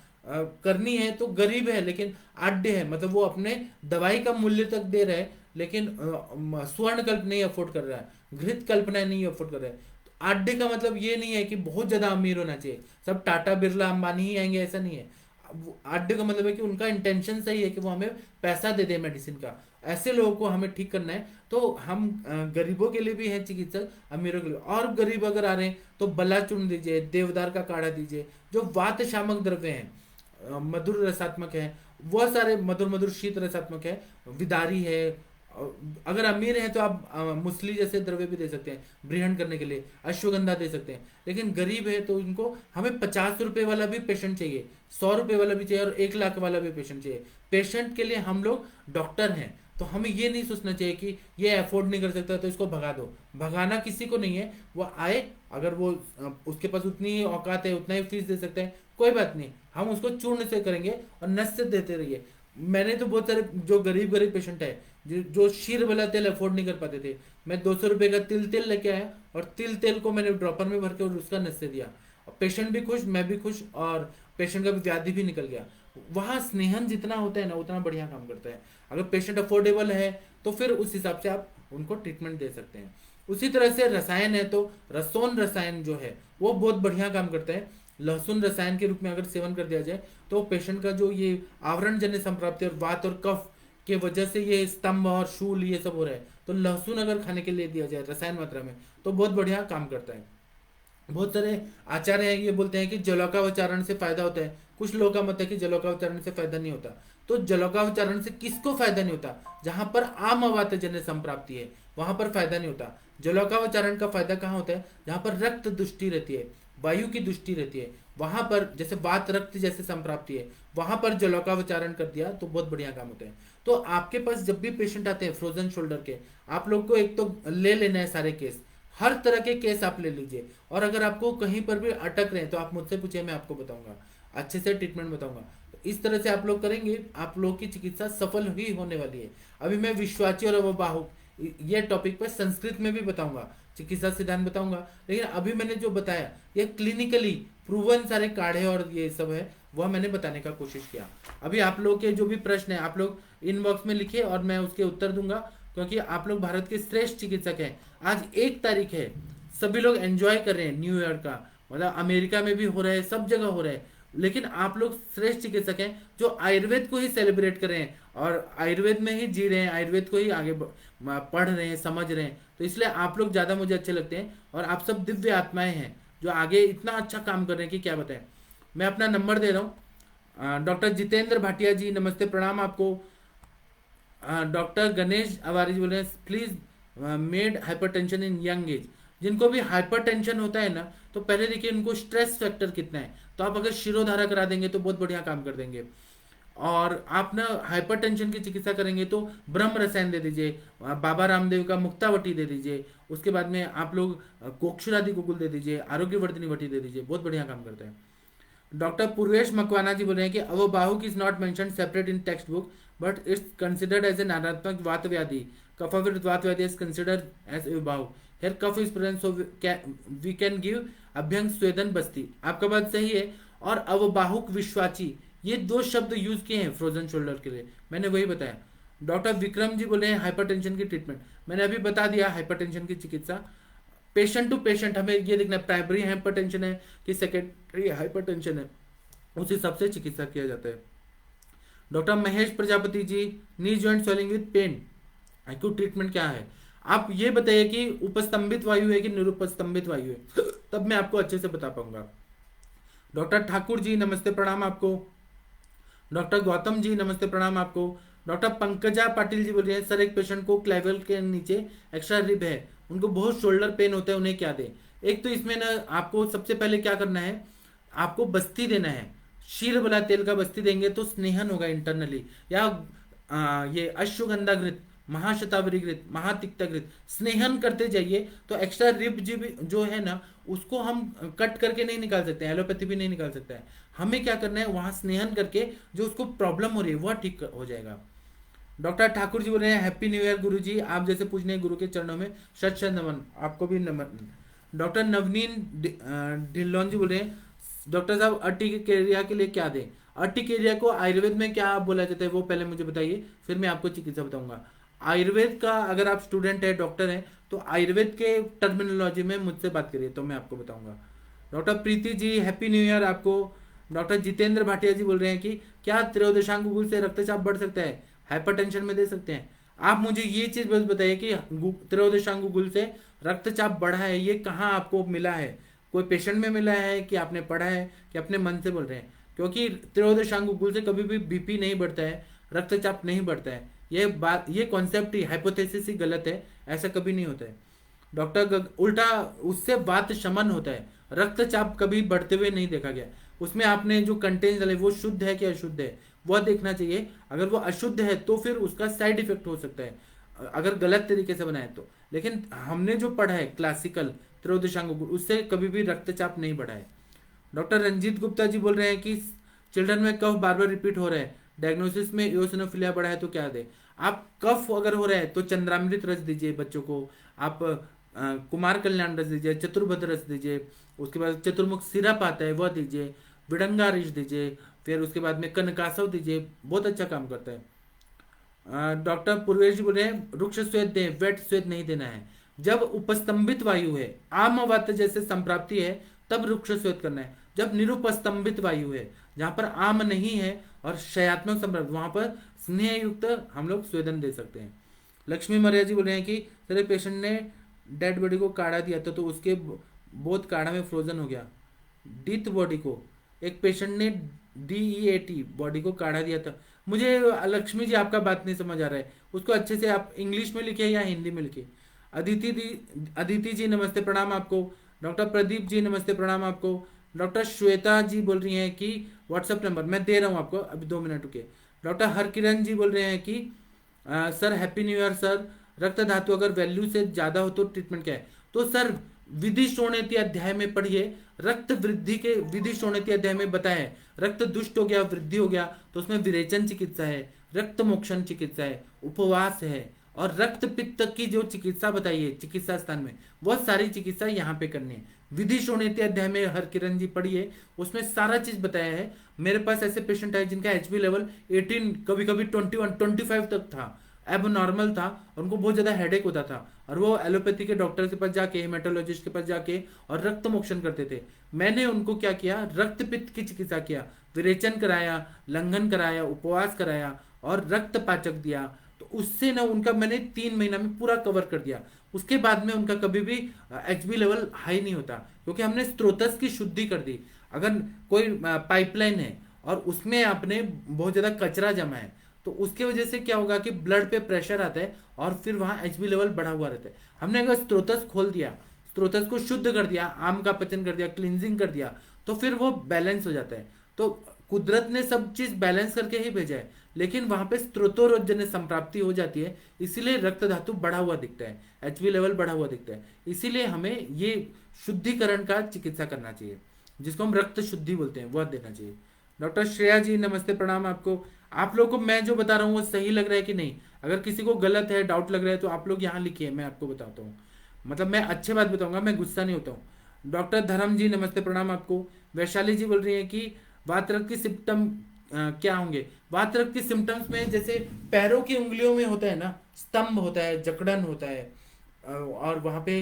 करनी है तो गरीब है लेकिन आड्य है, मतलब वो अपने दवाई का मूल्य तक दे रहा है लेकिन स्वर्ण कल्प नहीं अफोर्ड कर रहा है, घृत कल्पना नहीं अफोर्ड कर रहा है। तो आड्य का मतलब ये नहीं है कि बहुत ज्यादा अमीर होना चाहिए, सब टाटा बिरला अंबानी ही आएंगे, ऐसा नहीं है। आड्य का मतलब है कि उनका इंटेंशन सही है कि वो हमें पैसा दे दे मेडिसिन का, ऐसे लोगों को हमें ठीक करना है। तो हम गरीबों के लिए भी हैं चिकित्सक, अमीरों के लिए। और गरीब अगर आ रहे हैं तो बला चूर्ण दीजिए, देवदार का काढ़ा दीजिए, जो वात शामक द्रव्य हैं, मधुर रसात्मक है, वह सारे मधुर मधुर शीत रसात्मक है, विदारी है। अगर अमीर हैं तो आप मुसली जैसे द्रव्य भी दे सकते हैं ब्रीहण करने के लिए, अश्वगंधा दे सकते हैं। लेकिन गरीब है तो इनको हमें 50 रुपए वाला भी पेशेंट चाहिए, 100 रुपए वाला भी चाहिए और 1 लाख वाला भी पेशेंट चाहिए। पेशेंट के लिए हम लोग डॉक्टर हैं, तो हमें ये नहीं सोचना चाहिए कि ये अफोर्ड नहीं कर सकता तो इसको भगा दो। भगाना किसी को नहीं है, वो आए, अगर वो उसके पास उतनी ही औकात है, उतना ही फीस दे सकते हैं, कोई बात नहीं, हम उसको चूर्ण से करेंगे और नस से देते रहिए। मैंने तो बहुत सारे जो गरीब गरीब पेशेंट है जो शीर वाला तेल अफोर्ड नहीं कर पाते थे, मैं 200 रुपए का तिल तेल लेके आया और तिल तेल को मैंने ड्रॉपर में भर के और उसका नस से दिया। पेशेंट भी खुश, मैं भी खुश, और पेशेंट का भी व्याधि भी निकल गया। वहां स्नेहन जितना होता है ना उतना बढ़िया काम करता है। अगर पेशेंट अफोर्डेबल है तो फिर उस हिसाब से आप उनको ट्रीटमेंट दे सकते हैं। उसी तरह से रसायन है तो रसोन रसायन जो है वो बहुत बढ़िया काम करता है। लहसुन रसायन के रूप में अगर सेवन कर दिया जाए तो पेशेंट का जो ये आवरण जन्य संप्राप्ति और वात और कफ के वजह से ये स्तंभ और शूल ये सब हो रहा है, तो लहसुन अगर खाने के लिए दिया जाए रसायन मात्रा में तो बहुत बढ़िया काम करता है। बहुत सारे आचार्य हैं ये बोलते हैं कि जलोकावचारण से फायदा होता है, कुछ लोगों का मत है कि जलोकावचारण से फायदा नहीं होता। तो जलोकावचारण से किसको फायदा नहीं होता? जहां पर आम अवातजन्य संप्राप्ति है वहां पर फायदा नहीं होता। जलोकावचारण का फायदा कहाँ होता है? जहां पर रक्त दुष्टि रहती है, वायु की दुष्टि रहती है, वहां पर जैसे वात रक्त जैसे संप्राप्ति है वहां पर जलोकावचारण कर दिया तो बहुत बढ़िया काम होता है। तो आपके पास जब भी पेशेंट आते हैं फ्रोजन शोल्डर के, आप लोग को एक तो ले लेना है सारे केस, हर तरह के केस आप ले लीजिए, और अगर आपको कहीं पर भी अटक रहे हैं तो आप मुझसे पूछिए, मैं आपको बताऊंगा, अच्छे से ट्रीटमेंट बताऊंगा। तो इस तरह से आप लोग करेंगे, आप लोग की चिकित्सा सफल ही होने वाली है। अभी मैं विश्वाची और अवबाहुक ये टॉपिक पर संस्कृत में भी बताऊंगा, चिकित्सा सिद्धांत बताऊंगा, लेकिन अभी मैंने जो बताया ये क्लिनिकली प्रूवन सारे काढ़े और ये सब है, वह मैंने बताने का कोशिश किया। अभी आप लोग के जो भी प्रश्न है आप लोग इनबॉक्स में लिखिए और मैं उसके उत्तर दूंगा, क्योंकि आप लोग भारत के श्रेष्ठ चिकित्सक हैं। आज 1 तारीख है, सभी लोग एंजॉय कर रहे हैं न्यू ईयर का, मतलब अमेरिका में भी हो रहा है, सब जगह हो रहा है, लेकिन आप लोग श्रेष्ठ चिकित्सक हैं जो आयुर्वेद को ही सेलिब्रेट कर रहे हैं और आयुर्वेद में ही जी रहे हैं, आयुर्वेद को ही आगे पढ़ रहे हैं, समझ रहे हैं। तो इसलिए आप लोग ज़्यादा मुझे अच्छे लगते हैं और आप सब दिव्य आत्माएं हैं जो आगे इतना अच्छा काम कर रहे हैं कि क्या बताएं। मैं अपना नंबर दे रहा हूँ। डॉक्टर जितेंद्र भाटिया जी नमस्ते, प्रणाम आपको। डॉक्टर गणेश अवारी जी बोल रहे हैं please made hypertension in young age. जिनको भी हाइपरटेंशन होता है ना, तो पहले देखिए उनको स्ट्रेस फैक्टर कितना है, तो आप अगर शिरोधारा करा देंगे तो बहुत बढ़िया काम कर देंगे। और आप ना हाइपरटेंशन की चिकित्सा करेंगे तो ब्रह्म रसायन दे दीजिए, बाबा रामदेव का मुक्तावटी दे दीजिए, उसके बाद में आप लोग कोक्षुरादि गुगुल दे दीजिए, आरोग्यवर्धिनी वटी दे दीजिए, बहुत बढ़िया काम करता है। डॉक्टर पूर्वेश मकवाना जी बोल रहे हैं कि अवबाहुक is not mention separate in text book but it's considered as a नारात्मक वात व्याधि, कफावित वात व्याधि इज कंसिडर्ड एज अवबाहुक, हियर कफ is present so we can give अभ्यंग स्वेदन बस्ती। आपका बात सही है। और अवबाहुक विश्वाची ये 2 शब्द यूज किए हैं फ्रोजन शोल्डर के लिए, मैंने वही बताया। डॉक्टर विक्रम जी बोले हैं हाइपरटेंशन की ट्रीटमेंट, मैंने अभी बता दिया हाइपरटेंशन की चिकित्सा। पेशेंट टू पेशेंट हमें ये देखना है प्राइमरी हाइपरटेंशन है कि सेकेंडरी हाइपरटेंशन है, उस हिसाब से चिकित्सा किया जाता है। Doctor Mahesh Prajapati ji knee joint swelling with pain, IQ treatment क्या है? आप ये बताइए कि उपस्तंभित वायु है कि निरुपस्तंभित वायु है, तब मैं आपको अच्छे से बता पाऊंगा। डॉक्टर ठाकुर जी नमस्ते, प्रणाम आपको। डॉक्टर गौतम जी नमस्ते, प्रणाम आपको। डॉक्टर पंकजा पाटिल जी बोल रहे हैं सर एक पेशेंट को क्लेवल के नीचे एक्स्ट्रा रिब है, उनको बहुत शोल्डर पेन होता है, उन्हें क्या दें? एक तो इसमें ना आपको सबसे पहले क्या करना है, आपको बस्ती देना है, शील वाला तेल का बस्ती देंगे तो स्नेहन होगा इंटरनली, या ये अश्वगंधा घृत, महाशतावरी घृत, महातिक्तघृत स्नेहन करते जाइए तो एक्स्ट्रा रिब जी जो है ना उसको हम कट करके नहीं निकाल सकते, एलोपैथी भी नहीं निकाल सकता है। हमें क्या करना है, वहां स्नेहन करके जो उसको प्रॉब्लम हो रही है वह ठीक हो जाएगा। डॉक्टर ठाकुर जी बोल रहे हैं हैप्पी न्यू ईयर गुरु जी, आप जैसे पूछने हैं गुरु के चरणों में शत शत नमन, आपको भी नमन। डॉक्टर नवनीन ढिल्लोन जी बोल रहे हैं डॉक्टर साहब अर्टिकेरिया के लिए क्या दें? अर्टिकेरिया को आयुर्वेद में क्या बोला जाता है वो पहले मुझे बताइए, फिर मैं आपको चिकित्सा बताऊंगा। आयुर्वेद का अगर आप स्टूडेंट है, डॉक्टर हैं, तो आयुर्वेद के टर्मिनोलॉजी में मुझसे बात करिए तो मैं आपको बताऊंगा। Doctor Preeti ji happy new year आपको। डॉक्टर जितेंद्र भाटिया जी बोल रहे हैं कि क्या त्रयोदशांग गुगुल से रक्तचाप बढ़ सकता है, हाइपरटेंशन में दे सकते हैं? आप मुझे ये चीज बस बताइए कि त्रयोदशांग गुगुल से रक्तचाप बढ़ा है, ये कहाँ आपको मिला है? कोई पेशेंट में मिला है कि आपने पढ़ा है कि अपने मन से बोल रहे हैं? क्योंकि त्रयोदशांग गुगुल से कभी भी बीपी नहीं बढ़ता है, रक्तचाप नहीं बढ़ता है, ये बात, ये कॉन्सेप्ट ही, हाइपोथेसिस ही गलत है, ऐसा कभी नहीं होता है। डॉक्टर उल्टा उससे वात शमन होता है, रक्तचाप कभी बढ़ते हुए नहीं देखा गया। उसमें आपने जो कंटेंट डाले वो शुद्ध है कि अशुद्ध है वह देखना चाहिए, अगर वो अशुद्ध है तो फिर उसका साइड इफेक्ट हो सकता है अगर गलत तरीके से बनाए तो। लेकिन हमने जो पढ़ा है क्लासिकल त्रयोदशांग उससे कभी भी रक्तचाप नहीं बढ़ा है। डॉक्टर रंजीत गुप्ता जी बोल रहे हैं कि चिल्ड्रन में कफ बार बार रिपीट हो रहा है, डायग्नोसिस में इओसिनोफिलिया बढ़ा है तो क्या दे? आप कफ अगर हो रहा है तो चंद्रामृत रस दीजिए बच्चों को, आप कुमार कल्याण रस दीजिए, चतुर्भद्र रस दीजिए, उसके बाद चतुर्मुख सिरप आता है वह दीजिए, विडंगा रिश दीजिए, फिर उसके बाद में कनकासव दीजिए, बहुत अच्छा काम करता है। डॉक्टर पूर्वेश जी बोल रहे हैं रुक्ष श्वेत दें, वेट श्वेत नहीं देना है। जब उपस्तंभित वायु है, आम वात जैसे संप्राप्ति है, तब रुक्ष श्वेत करना है। जब निरुपस्तंभित वायु है, जहां पर आम नहीं है और शयात्मक संपर्क, वहां पर स्नेह युक्त हम लोग स्वेदन दे सकते हैं। लक्ष्मी मौर्य जी बोल रहे हैं कि सर पेशेंट ने डेड बॉडी को काढ़ा दिया था तो उसके बोथ काढ़ा में फ्रोजन हो गया। डेथ बॉडी को, एक पेशेंट ने DEAT बॉडी को काढ़ा दिया था। मुझे लक्ष्मी जी आपका बात नहीं समझ आ रहा है, उसको अच्छे से आप इंग्लिश में लिखे या हिंदी में लिखे। अदिति जी नमस्ते प्रणाम आपको। डॉक्टर प्रदीप जी नमस्ते प्रणाम आपको। डॉक्टर श्वेता जी बोल रही हैं कि व्हाट्सएप नंबर मैं दे रहा हूँ आपको, अभी 2 मिनट रुके। डॉक्टर हरकिरण जी बोल रहे हैं कि sir happy new year sir, रक्त धातु अगर वैल्यू से ज्यादा हो तो ट्रीटमेंट क्या है? तो सर विधि शोणित अध्याय में पढ़िए, रक्त वृद्धि के विधि शोणित अध्याय में बताया है, रक्त दुष्ट हो गया, वृद्धि हो गया तो उसमें विरेचन चिकित्सा है, रक्त मोक्षण चिकित्सा है, उपवास है, और रक्त पित्त की जो चिकित्सा बताई है चिकित्सा स्थान में, वह सारी चिकित्सा यहाँ पे करनी है। विधि शोणित अध्याय में हर किरण जी पढ़िए, उसमें सारा चीज बताया है। मेरे पास ऐसे पेशेंट है जिनका HB लेवल 18, कभी कभी 21, 25 तक था, अब नॉर्मल था, उनको बहुत ज्यादा हेडेक होता था और वो एलोपैथी के डॉक्टर के पास जाके, हेमेटोलॉजिस्ट के पास जाके और रक्त मोक्षण करते थे। मैंने उनको क्या किया, रक्त पित्त की चिकित्सा किया, विरेचन कराया, लंघन कराया, उपवास कराया और रक्त पाचक दिया। तो उससे ना उनका मैंने 3 महीना में पूरा कवर कर दिया। उसके बाद में उनका कभी भी HB लेवल हाई नहीं होता, क्योंकि हमने स्त्रोतस की शुद्धि कर दी। अगर कोई पाइपलाइन है और उसमें आपने बहुत ज्यादा कचरा जमा है तो उसके वजह से क्या होगा कि ब्लड पे प्रेशर आता है और फिर वहां HB लेवल बढ़ा हुआ रहता है। हमने अगर स्त्रोतस खोल दिया, स्त्रोतस को शुद्ध कर दिया, आम का पचन कर दिया, क्लींजिंग कर दिया, तो फिर वो बैलेंस हो जाता है। तो कुदरत ने सब चीज बैलेंस करके ही भेजा है, लेकिन वहां पे स्त्रोतोरोजन्य संप्राप्ति हो जाती है, इसीलिए रक्त धातु बढ़ा हुआ दिखता है, HB लेवल बढ़ा हुआ दिखता है। इसीलिए हमें ये शुद्धिकरण का चिकित्सा करना चाहिए, जिसको हम रक्त शुद्धि बोलते हैं, वह देना चाहिए। डॉक्टर श्रेया जी नमस्ते प्रणाम आपको। आप लोग को मैं जो बता रहा हूँ वो सही लग रहा है कि नहीं? अगर किसी को गलत है, डाउट लग रहा है, तो आप लोग यहाँ लिखिए, मैं आपको बताता हूँ। मतलब मैं अच्छे बात बताऊंगा, मैं गुस्सा नहीं होता हूँ। डॉक्टर धर्म जी नमस्ते प्रणाम आपको। वैशाली जी बोल रही है कि वात रक्त की सिम्टम क्या होंगे? वात रक्त की सिम्टम्स में जैसे पैरों की उंगलियों में होता है ना, स्तंभ होता है, जकड़न होता है, और वहां पे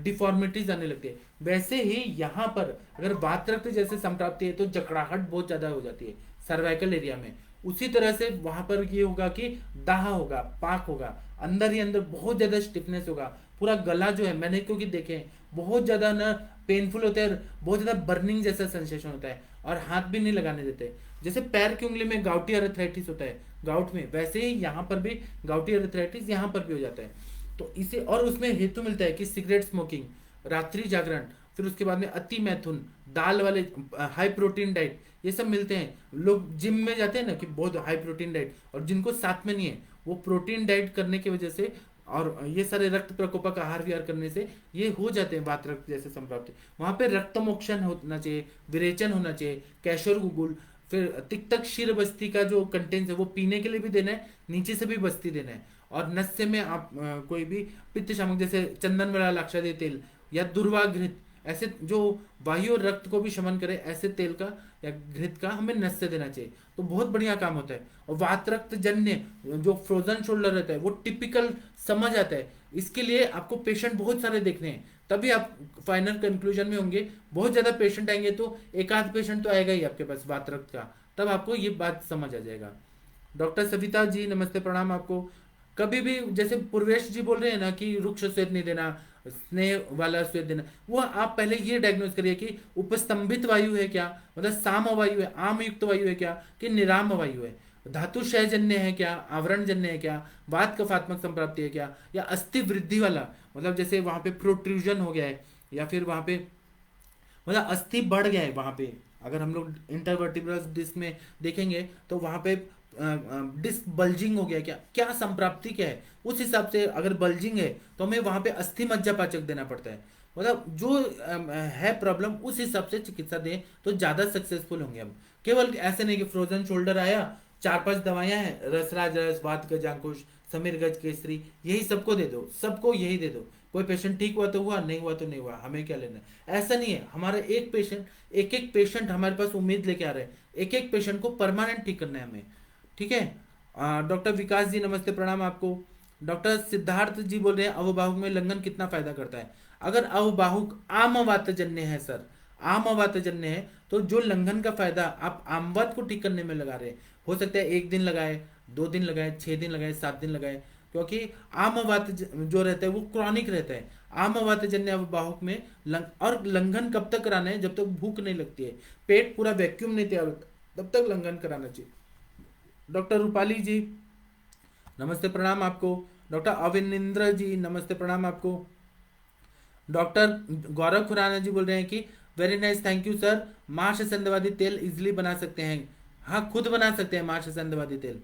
डिफॉर्मिटीज आने लगती है, वैसे ही यहाँ पर अगर वात रक्त जैसे संप्राप्ति है तो जकड़ाहट बहुत ज्यादा हो जाती है सर्वाइकल एरिया में। उसी तरह से वहां पर ये होगा कि दाह होगा, पाक होगा, अंदर ही अंदर बहुत ज्यादा स्टिफनेस होगा, पूरा गला जो है, मैंने क्योंकि देखे बहुत ज्यादा ना पेनफुल होता है, बहुत ज्यादा बर्निंग जैसा सेंसेशन होता है, और हाथ भी नहीं लगाने देते। जैसे पैर की उंगली में गाउटी अर्थराइटिस होता है गाउट में, वैसे ही यहाँ पर भी गाउटी अर्थराइटिस यहाँ पर भी हो जाता है। तो इसे, और उसमें हेतु मिलता है कि सिगरेट स्मोकिंग, रात्रि जागरण, फिर उसके बाद में अति मैथुन, दाल वाले, हाई प्रोटीन डाइट, ये सब मिलते हैं। लोग जिम में जाते हैं ना कि बहुत हाई प्रोटीन डाइट, और जिनको साथ में नहीं है वो प्रोटीन डाइट करने की वजह से और ये सारे रक्त प्रकोपक आहार विहार करने से ये हो जाते हैं वात रक्त जैसे संप्राप्ति। वहां पे रक्त मोक्षण होना चाहिए, विरेचन होना चाहिए, कैशोर गुगुल, फिर तिक्तक क्षीर बस्ती का जो कंटेंट है वो पीने के लिए भी देना है, नीचे से भी बस्ती देना है। और नस्य में आप कोई भी पित्त शामक जैसे चंदन वाला लाक्षादी तेल या दुर्वा घृत, ऐसे जो वायु और रक्त को भी शमन करे, ऐसे तेल का या घृत का हमें नस्य देना चाहिए, तो बहुत बढ़िया काम होता है। और वात रक्त जन्य जो फ्रोजन शोल्डर रहता है वो टिपिकल समझ आता है। इसके लिए आपको पेशेंट बहुत सारे देखने हैं, तभी आप फाइनल कंक्लूजन में होंगे। बहुत ज्यादा पेशेंट आएंगे तो एक आध पेशेंट तो आएगा ही आपके पास वात रक्त का, तब आपको ये बात समझ आ जाएगा। डॉक्टर सविता जी नमस्ते प्रणाम आपको। कभी भी जैसे पूर्वेश जी बोल रहे हैं ना कि रुक्ष स्वेद नहीं देना, स्नेह वाला स्वेद देना, वो आप पहले ये डायग्नोज करिए कि उपस्तंभित वायु है क्या, मतलब साम वायु है, आम युक्त वायु है क्या, कि निराम वायु है, धातु क्षयजन्य है क्या, आवरण जन्य है क्या, वात कफात्मक संप्राप्ति है क्या, या अस्थि वृद्धि वाला, मतलब जैसे वहां पे प्रोट्रूजन हो गया है, या फिर वहां पे मतलब अस्थि बढ़ गया है वहां पे। अगर हम लोग इंटरवर्टिब्रल डिस्क में देखेंगे तो वहां पे डिस्क बल्जिंग हो गया क्या, क्या संप्राप्ति क्या है, उस हिसाब से अगर बल्जिंग है तो हमें वहां पे अस्थि मज्जा पाचक देना पड़ता है। मतलब जो है प्रॉब्लम उस हिसाब से चिकित्सा दें तो ज्यादा सक्सेसफुल होंगे हम। केवल ऐसे नहीं कि फ्रोजन शोल्डर आया, 4-5 दवाइयां हैं, रसराज रस, वात गज अंकुश, समीर गज केसरी, यही सबको दे दो, सबको यही दे दो। कोई पेशेंट ठीक हुआ तो हुआ, नहीं हुआ तो नहीं हुआ, हमें क्या लेना है? ऐसा नहीं है। हमारा एक पेशेंट, एक एक पेशेंट हमारे पास उम्मीद लेके आ रहे हैं, एक एक पेशेंट को परमानेंट ठीक करना है हमें, ठीक है। डॉक्टर विकास जी नमस्ते प्रणाम आपको। डॉक्टर सिद्धार्थ जी बोल रहे हैं अवबाहुक में लंघन कितना फायदा करता है? अगर अवबाहुक आम वातजन्य है सर, आम अवातजन्य है तो जो लंघन का फायदा आप आमवात को ठीक करने में लगा रहे हैं, हो सकता है 1 दिन लगाए, 2 दिन लगाए, 6 दिन लगाए, 7 दिन लगाए, क्योंकि आम अवात जो रहता है वो क्रॉनिक रहता है। आम अवातजन्य अववाहक में और लंघन कब तक कराना है, जब तक भूख नहीं लगती है, पेट पूरा वैक्यूम नहीं तैयार होता, तब तक लंघन कराना चाहिए। डॉक्टर रूपाली जी नमस्ते प्रणाम आपको। डॉक्टर अविनिंद्र जी नमस्ते प्रणाम आपको। डॉक्टर गौरव खुराना जी बोल रहे हैं कि very nice thank you sir, मार्श संधवादी तेल इजिली बना सकते हैं। हाँ, खुद बना सकते हैं मार्श संधवादी तेल।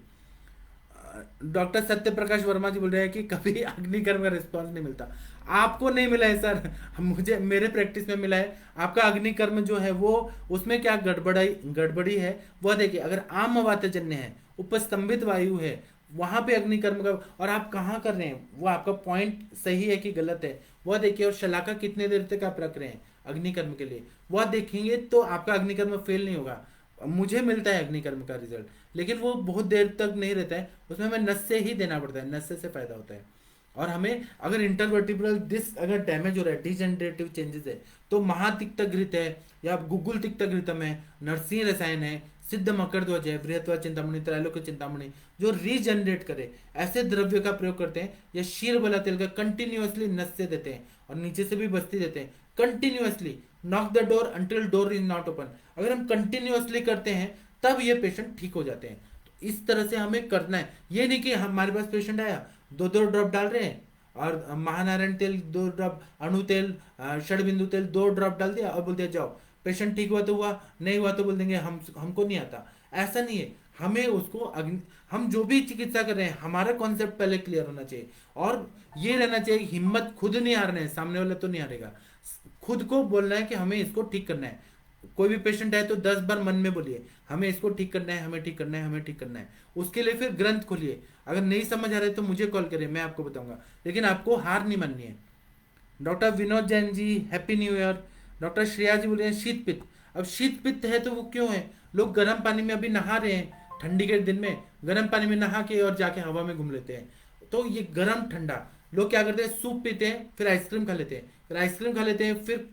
डॉक्टर सत्य प्रकाश वर्मा जी बोल रहे हैं कि कभी अग्निकर्म का रिस्पॉन्स नहीं मिलता। आपको नहीं मिला है सर, मुझे मेरे प्रैक्टिस में मिला है। आपका अग्निकर्म जो है वो, उसमें क्या गड़बड़ी है वो देखिए। अगर आम अवातजन्य है, उपस्तंभित वायु है, वहां पे अग्निकर्म का, और आप कहाँ कर रहे हैं, वो आपका पॉइंट सही है कि गलत है वो देखिए। और शलाका कितने देर तक आप रख रहे हैं अग्निकर्म के लिए, वह देखेंगे तो आपका अग्निकर्म फेल नहीं होगा। मुझे मिलता है अग्निकर्म का रिजल्ट, लेकिन वो बहुत देर तक नहीं रहता है, उसमें हमें नस से ही देना पड़ता है, नस से फायदा होता है। और हमें अगर इंटरवर्टिब्रल डिस्क अगर डैमेज हो रहा है, डिजेनरेटिव चेंजेस है, तो महातिक्तघृत है या गुगुल तिक्तघृतम है, नरसिंह रसायन है, सिद्ध मकरध्वज है, बृहत्वा चिंतामणि, त्रैलोक्य चिंतामणि, जो रीजनरेट करे ऐसे द्रव्य का प्रयोग करते हैं। या शीर बला तेल का कंटिन्यूअसली नस से देते हैं और नीचे से भी बस्ती देते हैं continuously. Knock the door until door is not open, अगर हम कंटिन्यूअसली करते हैं तब ये पेशेंट ठीक हो जाते हैं। तो इस तरह से हमें करना है। ये नहीं कि हमारे पास पेशेंट आया, 2-2 ड्रॉप डाल रहे हैं, और महानारायण तेल 2 ड्रॉप, अणु तेल, षडबिंदु तेल 2 ड्रॉप डाल दिया और बोल दिया जाओ, पेशेंट ठीक हुआ तो हुआ, नहीं हुआ तो बोल देंगे हमको नहीं आता। ऐसा नहीं है। हमें उसको हम जो भी चिकित्सा कर रहे हैं, हमारा कॉन्सेप्ट पहले क्लियर होना चाहिए। और ये रहना चाहिए, हिम्मत खुद नहीं हारना है, सामने वाला तो नहीं हारेगा। खुद को बोलना है कि हमें इसको ठीक करना है। कोई भी पेशेंट है तो 10 बार मन में बोलिए हमें इसको ठीक करना है, हमें ठीक करना है, हमें ठीक करना है। उसके लिए फिर ग्रंथ खोलिए। अगर नहीं समझ आ रहा है तो मुझे कॉल करिए, मैं आपको बताऊंगा, लेकिन आपको हार नहीं माननी है। Doctor Vinod Jain ji happy new year. Doctor Shreya ji बोल रहे हैं शीत पित्त। अब शीत पित्त है तो वो क्यों है? लोग गर्म पानी में अभी नहा रहे हैं, ठंडी के दिन में गर्म पानी में नहा के और जाके हवा में घूम लेते हैं। तो ये गर्म ठंडा, लोग क्या करते हैं, सूप पीते हैं, फिर आइसक्रीम खा लेते हैं, फिर आइसक्रीम खा लेते हैं, फिर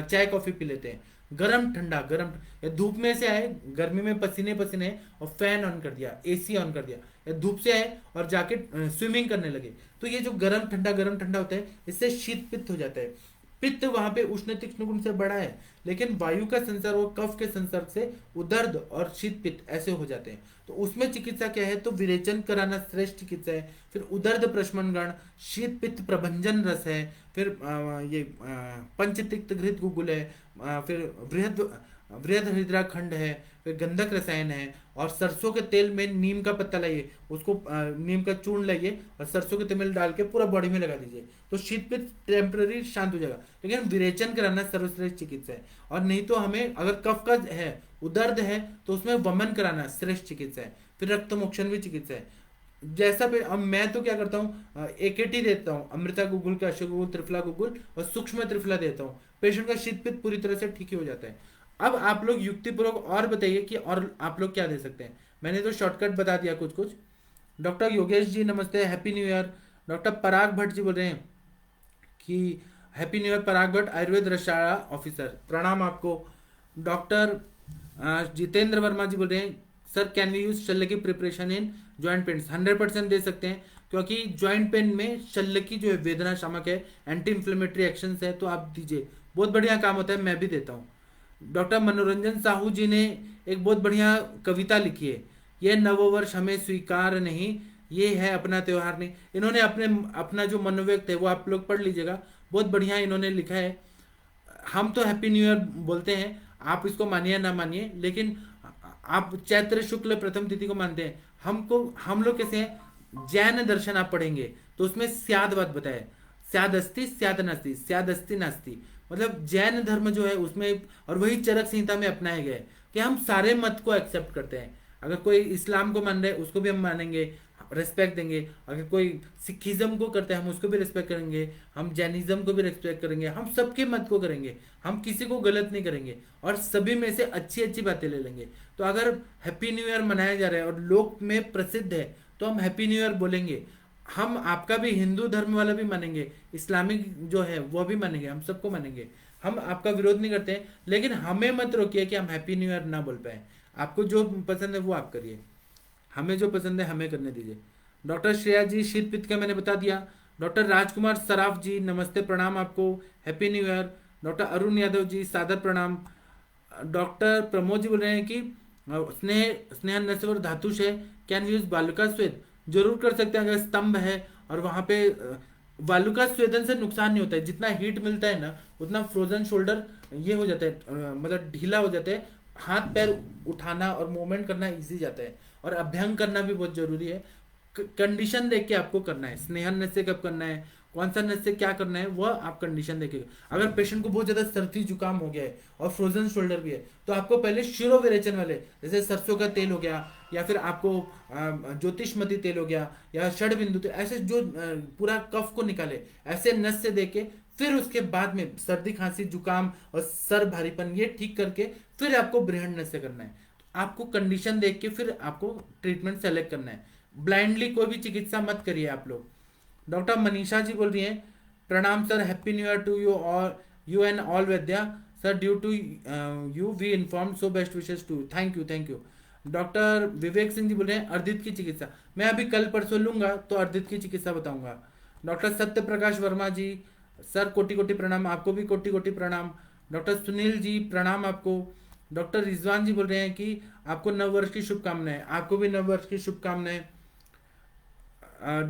चाय कॉफी पी लेते हैं। गरम ठंडा, गरम या धूप में से आए, गर्मी में पसीने पसीने, और फैन ऑन कर दिया, एसी ऑन कर दिया, या धूप से आए और जाके स्विमिंग करने लगे, तो ये जो गरम ठंडा होता है, इससे शीत पित्त हो जाता है। पित्त वहां पे उष्ण तीक्ष्ण गुण से बड़ा है, लेकिन वायु का संसर्ग और कफ के संसर्ग से उदर्द और शीत पित्त ऐसे हो जाते हैं। तो उसमें चिकित्सा क्या है, तो विरेचन कराना श्रेष्ठ चिकित्सा है। फिर उदर्द प्रशमन गण, शीत पित्त प्रभंजन रस है, फिर ये पंचतिक्त घृत गुगुल है, फिर बृहद वृहद हृदरा खंड है, फिर गंधक रसायन है, और सरसों के तेल में नीम का पत्ता लाइए, उसको नीम का चूर्ण लाइए और सरसों के तेल में डाल के पूरा बॉडी में लगा दीजिए, तो शीत पित्त टेम्पररी शांत हो जाएगा। लेकिन विरेचन कराना सर्वश्रेष्ठ चिकित्सा है। और नहीं तो हमें अगर कफ का है, उदर्द है, तो उसमें वमन कराना श्रेष्ठ चिकित्सा है। फिर रक्त मोक्षण भी चिकित्सा है। जैसा भी अब मैं तो क्या करता हूँ, एकेटी देता हूँ, अमृता गुगुल का, अश्व गुगुल, त्रिफला गुगुल और सूक्ष्म त्रिफला देता हूँ, पेशेंट का शीत पित्त पूरी तरह से ठीक ही हो जाता है। अब आप लोग युक्तिपूर्वक और बताइए कि और आप लोग क्या दे सकते हैं। मैंने तो शॉर्टकट बता दिया कुछ कुछ। डॉक्टर योगेश जी नमस्ते, हैप्पी न्यू ईयर। डॉक्टर पराग भट्ट जी बोल रहे हैं कि हैप्पी न्यू ईयर पराग भट्ट, आयुर्वेद रसायन ऑफिसर, प्रणाम आपको। डॉक्टर जितेंद्र वर्मा जी बोल रहे हैं सर कैन वी यूज शल्य की प्रिपरेशन इन जॉइंट पेन। 100% दे सकते हैं, क्योंकि जॉइंट पेन में शल्य की जो है वेदना शामक है, एंटी इंफ्लेमेटरी एक्शन है, तो आप दीजिए, बहुत बढ़िया काम होता है, मैं भी देता हूँ। डॉक्टर मनोरंजन साहू जी ने एक बहुत बढ़िया कविता लिखी है, ये नववर्ष हमें स्वीकार नहीं, ये है अपना त्योहार नहीं। इन्होंने अपना जो मनोव्यक्त है वो आप लोग पढ़ लीजिएगा, बहुत बढ़िया इन्होंने लिखा है। हम तो हैप्पी न्यू ईयर बोलते हैं, आप इसको मानिए ना मानिए, लेकिन आप चैत्र शुक्ल प्रथम तिथि को मानते हैं। हम लोग कैसे हैं, जैन दर्शन आप पढ़ेंगे तो उसमें स्यादवाद बताया, स्याद अस्ति स्याद नास्ति, स्याद अस्ति नास्ति, मतलब जैन धर्म जो है उसमें, और वही चरक संहिता में अपनाया गया है कि हम सारे मत को एक्सेप्ट करते हैं। अगर कोई इस्लाम को मान रहा है उसको भी हम मानेंगे, रेस्पेक्ट देंगे। अगर कोई सिखिज्म को करता है हम उसको भी रेस्पेक्ट करेंगे, हम जैनिज्म को भी रेस्पेक्ट करेंगे, हम सबके मत को करेंगे, हम किसी को गलत नहीं करेंगे, और सभी में से अच्छी अच्छी बातें ले लेंगे। तो अगर हैप्पी न्यू ईयर मनाया जा रहा है और लोक में प्रसिद्ध है तो हम हैप्पी न्यू ईयर बोलेंगे। हम आपका भी हिंदू धर्म वाला भी मानेंगे, इस्लामिक जो है वो भी मानेंगे, हम सबको मानेंगे। हम आपका विरोध नहीं करते हैं, लेकिन हमें मत रोकिए कि हम हैप्पी न्यू ईयर ना बोल पाए। आपको जो पसंद है वो आप करिए, हमें जो पसंद है हमें करने दीजिए। डॉक्टर श्रेया जी शीत पित्त का मैंने बता दिया। डॉक्टर राजकुमार सराफ जी नमस्ते प्रणाम आपको, happy new year. Doctor Arun Yadav ji सादर प्रणाम। डॉक्टर प्रमोद जी बोल रहे हैं कि स्नेह स्नेह नस्वर धातुष है, कैन यूज बालुका स्वेद? जरूर कर सकते हैं, अगर स्तंभ है और वहां पे वालुका स्वेदन से नुकसान नहीं होता है, जितना हीट मिलता है ना उतना फ्रोजन शोल्डर ये हो जाता है, मतलब ढीला हो जाता है, हाथ पैर उठाना और मूवमेंट करना इजी जाता है, और अभ्यंग करना भी बहुत जरूरी है। कंडीशन देख के आपको करना है, स्नेहन नस्य कब करना है, कौन सा नस्य क्या करना है, वह आप कंडीशन देखेगा। अगर पेशेंट को बहुत ज्यादा सर्दी जुकाम हो गया है और फ्रोजन शोल्डर भी है, तो आपको पहले शिरोविरेचन वाले, जैसे सरसों का तेल हो गया, या फिर आपको ज्योतिषमती तेल हो गया, या षड बिंदु तेल, ऐसे जो पूरा कफ को निकाले, ऐसे नस्य दे के फिर उसके बाद में सर्दी खांसी जुकाम और सर भारीपन ये ठीक करके फिर आपको बृहण नस्य करना है। आपको कंडीशन देख के फिर आपको ट्रीटमेंट सेलेक्ट करना है। ब्लाइंडली कोई भी चिकित्सा मत करिए आप लोग। डॉक्टर मनीषा जी बोल रही हैं, प्रणाम sir, happy new year to you और यू एंड ऑल वैद्या sir, due to you we inform, so best wishes to. Thank you thank you. Doctor Vivek Singh ji बोल रहे हैं, अर्दित की चिकित्सा मैं अभी कल परसों लूंगा तो अर्दित की चिकित्सा बताऊंगा। डॉक्टर सत्य प्रकाश वर्मा जी सर कोटि कोटि प्रणाम, आपको भी कोटि कोटि प्रणाम। डॉक्टर सुनील जी प्रणाम आपको। डॉक्टर रिजवान जी बोल रहे हैं कि आपको नव वर्ष की शुभकामनाएं, आपको भी नव वर्ष की शुभकामनाएं।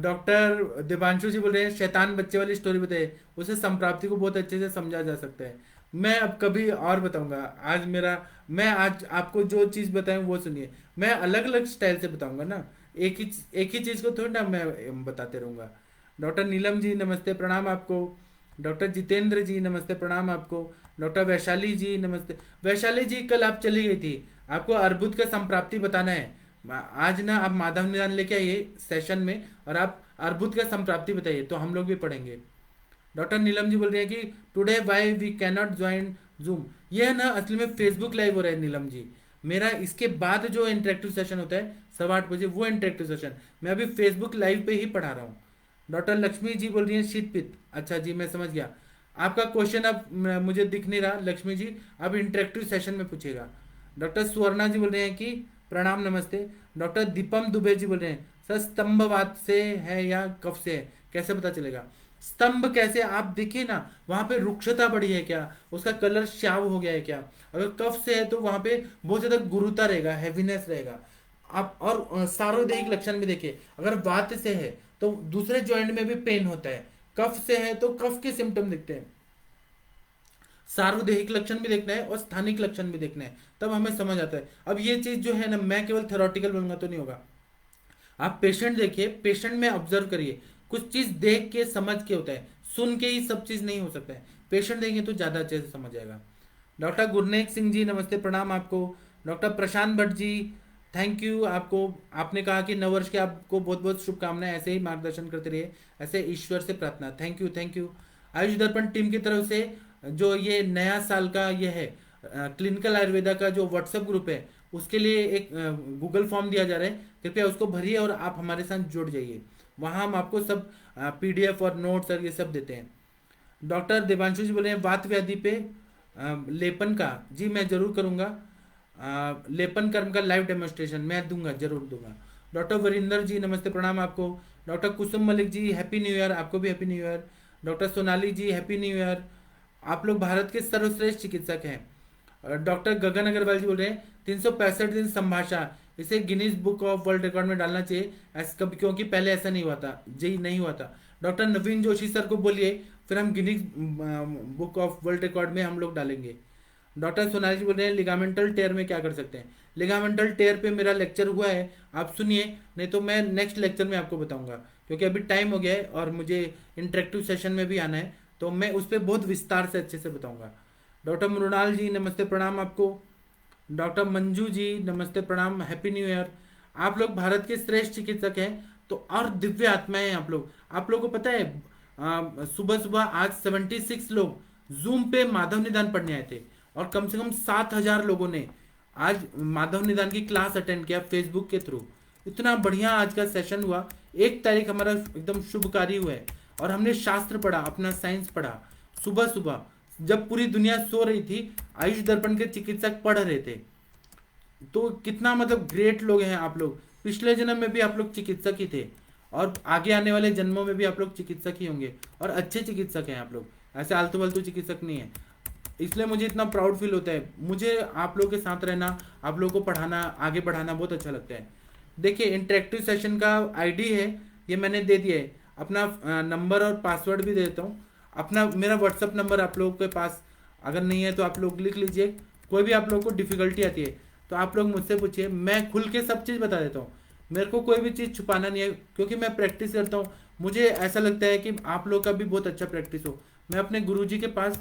डॉक्टर दिवांशु जी बोल रहे हैं, शैतान बच्चे वाली स्टोरी बताइए, उसे संप्राप्ति को बहुत अच्छे से समझा जा सकता है। मैं अब कभी और बताऊंगा, आज मेरा, मैं आज आपको जो चीज बताऊं वो सुनिए, मैं अलग अलग स्टाइल से बताऊंगा ना, एक ही चीज को थोड़ी ना मैं बताते रहूंगा। डॉक्टर नीलम जी नमस्ते प्रणाम आपको। डॉक्टर जितेंद्र जी नमस्ते प्रणाम आपको। डॉक्टर वैशाली जी नमस्ते। वैशाली जी कल आप चली गई थी, आपको अर्बुद का संप्राप्ति बताना है। आज ना आप माधव निदान लेके आइए सेशन में, और आप अर्बुद का संप्राप्ति बताइए तो हम लोग भी पढ़ेंगे। डॉक्टर नीलम जी बोल रहे हैं कि today why we cannot join Zoom. यह ना असल में फेसबुक लाइव हो रहा है नीलम जी, मेरा इसके बाद जो इंटरेक्टिव सेशन होता है 8:15 वो इंटरेक्टिव सेशन मैं अभी फेसबुक लाइव पे ही पढ़ा रहा हूँ। डॉक्टर लक्ष्मी जी बोल रही है शीत पित्त, अच्छा जी मैं समझ गया आपका क्वेश्चन, अब मुझे दिख नहीं रहा लक्ष्मी जी, अब इंटरेक्टिव सेशन में पूछेगा। डॉक्टर सुवर्णा जी बोल रहे हैं कि प्रणाम नमस्ते। डॉक्टर दीपम दुबे जी बोल रहे हैं, सर स्तंभवात से है या कफ से है, कैसे पता चलेगा? स्तंभ कैसे, आप देखिए ना वहां पे रुक्षता बढ़ी है क्या, उसका कलर श्याव हो गया है क्या? अगर कफ से है तो वहां पे बहुत ज्यादा गुरुता रहेगा, हैवीनेस रहेगा। आप और सार्वदेहिक लक्षण भी देखिए, अगर वात से है तो दूसरे जॉइंट में भी पेन होता है, कफ से है तो कफ के सिम्टम दिखते हैं। सार्वदेहिक लक्षण भी देखना है और स्थानिक लक्षण भी देखना है, तब हमें समझ आता है। अब ये चीज जो है ना, मैं केवल थेरोटिकल बोलूंगा तो नहीं होगा, आप पेशेंट देखिए, पेशेंट में ऑब्जर्व करिए, कुछ चीज देख के समझ के होता है, सुन के ही सब चीज नहीं हो सकता है, पेशेंट देंगे तो ज्यादा अच्छे से समझ आएगा। डॉक्टर गुरनेक सिंह जी नमस्ते प्रणाम आपको। Doctor Prashant Bhatt ji thank you आपको, आपने कहा कि नववर्ष के आपको बहुत बहुत शुभकामनाएं, ऐसे ही मार्गदर्शन करते रहिए, ऐसे ईश्वर से प्रार्थना। Thank you thank you. Ayush दर्पण टीम की तरफ से जो ये नया साल का ये है क्लिनिकल आयुर्वेदा का जो व्हाट्सएप ग्रुप है, उसके लिए एक गूगल फॉर्म दिया जा रहा है, कृपया उसको भरिए और आप हमारे साथ जुड़ जाइए, वहाँ हम आपको सब पीडीएफ और नोट्स और ये सब देते हैं। डॉक्टर देवांशु जी बोले हैं वात व्याधि पे लेपन का, जी मैं जरूर करूँगा, लेपन कर्म का लाइव डेमोन्स्ट्रेशन मैं दूंगा, जरूर दूंगा। डॉक्टर वरिंदर जी नमस्ते प्रणाम आपको। Doctor Kusum Malik ji happy new year, आपको भी happy new year. Doctor Sonali ji happy new year, आप लोग भारत के सर्वश्रेष्ठ चिकित्सक हैं। डॉक्टर गगन अग्रवाल जी बोल रहे हैं 365 दिन संभाषा, इसे Guinness book of world record में डालना चाहिए, ऐसा कभी, क्योंकि पहले ऐसा नहीं हुआ था जी, नहीं हुआ था। डॉक्टर नवीन जोशी सर को बोलिए, फिर हम Guinness book of world record में हम लोग डालेंगे। डॉक्टर सोनाली जी बोल रहे हैं लिगामेंटल टेयर में क्या कर सकते हैं? लिगामेंटल टेयर पे मेरा लेक्चर हुआ है, आप सुनिए, नहीं तो मैं नेक्स्ट लेक्चर में आपको बताऊंगा, क्योंकि अभी टाइम हो गया है और मुझे इंटरेक्टिव सेशन में भी आना है, तो मैं उस पर बहुत विस्तार से अच्छे से बताऊंगा। डॉक्टर मृणाल जी नमस्ते प्रणाम आपको। डॉक्टर मंजू जी नमस्ते प्रणाम, हैप्पी न्यू ईयर। आप लोग भारत के श्रेष्ठ चिकित्सक हैं, तो और दिव्य आत्माएं हैं आप लोग को पता है सुबह सुबह आज 76 लोग जूम पे माधव निदान पढ़ने आए थे, और कम से कम 7,000 लोगों ने आज माधव निदान की क्लास अटेंड किया फेसबुक के थ्रू। इतना बढ़िया आज का सेशन हुआ। 1 तारीख हमारा एकदम शुभकारी हुआ है, और हमने शास्त्र पढ़ा, अपना साइंस पढ़ा। सुबह सुबह जब पूरी दुनिया सो रही थी, आयुष दर्पण के चिकित्सक पढ़ रहे थे। तो कितना मतलब ग्रेट लोग हैं आप लोग। पिछले जन्म में भी आप लोग चिकित्सक ही थे, और आगे आने वाले जन्मों में भी आप लोग चिकित्सक ही होंगे, और अच्छे चिकित्सक हैं आप लोग, ऐसे आलतू फालतू चिकित्सक नहीं है। इसलिए मुझे इतना प्राउड फील होता है। मुझे आप लोग के साथ रहना, आप लोगों को पढ़ाना, आगे बढ़ाना बहुत अच्छा लगता है। देखिए, इंटरेक्टिव सेशन का आईडी है, ये मैंने दे दिया है। अपना नंबर और पासवर्ड भी दे देता हूँ। अपना मेरा व्हाट्सअप नंबर आप लोगों के पास अगर नहीं है तो आप लोग लिख लीजिए। कोई भी आप लोगों को डिफिकल्टी आती है तो आप लोग मुझसे पूछिए, मैं खुल के सब चीज़ बता देता हूँ। मेरे को कोई भी चीज़ छुपाना नहीं है, क्योंकि मैं प्रैक्टिस करता हूँ। मुझे ऐसा लगता है कि आप लोग का भी बहुत अच्छा प्रैक्टिस हो। मैं अपने गुरुजी के पास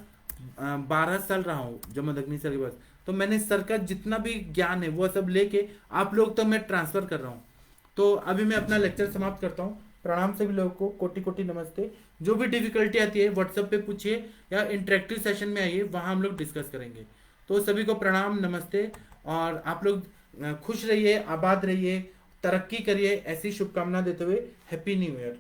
12 साल रहा हूँ, जमदग्नि सर के पास। तो मैंने सर का जितना भी ज्ञान है वो सब लेके आप लोग तक मैं ट्रांसफर कर रहा हूँ। तो अभी मैं अपना लेक्चर समाप्त करता हूँ। प्रणाम सभी लोगों को, कोटि कोटि नमस्ते। जो भी डिफिकल्टी आती है व्हाट्सएप पे पूछिए, या इंटरेक्टिव सेशन में आइए, वहाँ हम लोग डिस्कस करेंगे। तो सभी को प्रणाम, नमस्ते। और आप लोग खुश रहिए, आबाद रहिए, तरक्की करिए, ऐसी शुभकामना देते हुए हैप्पी न्यू ईयर।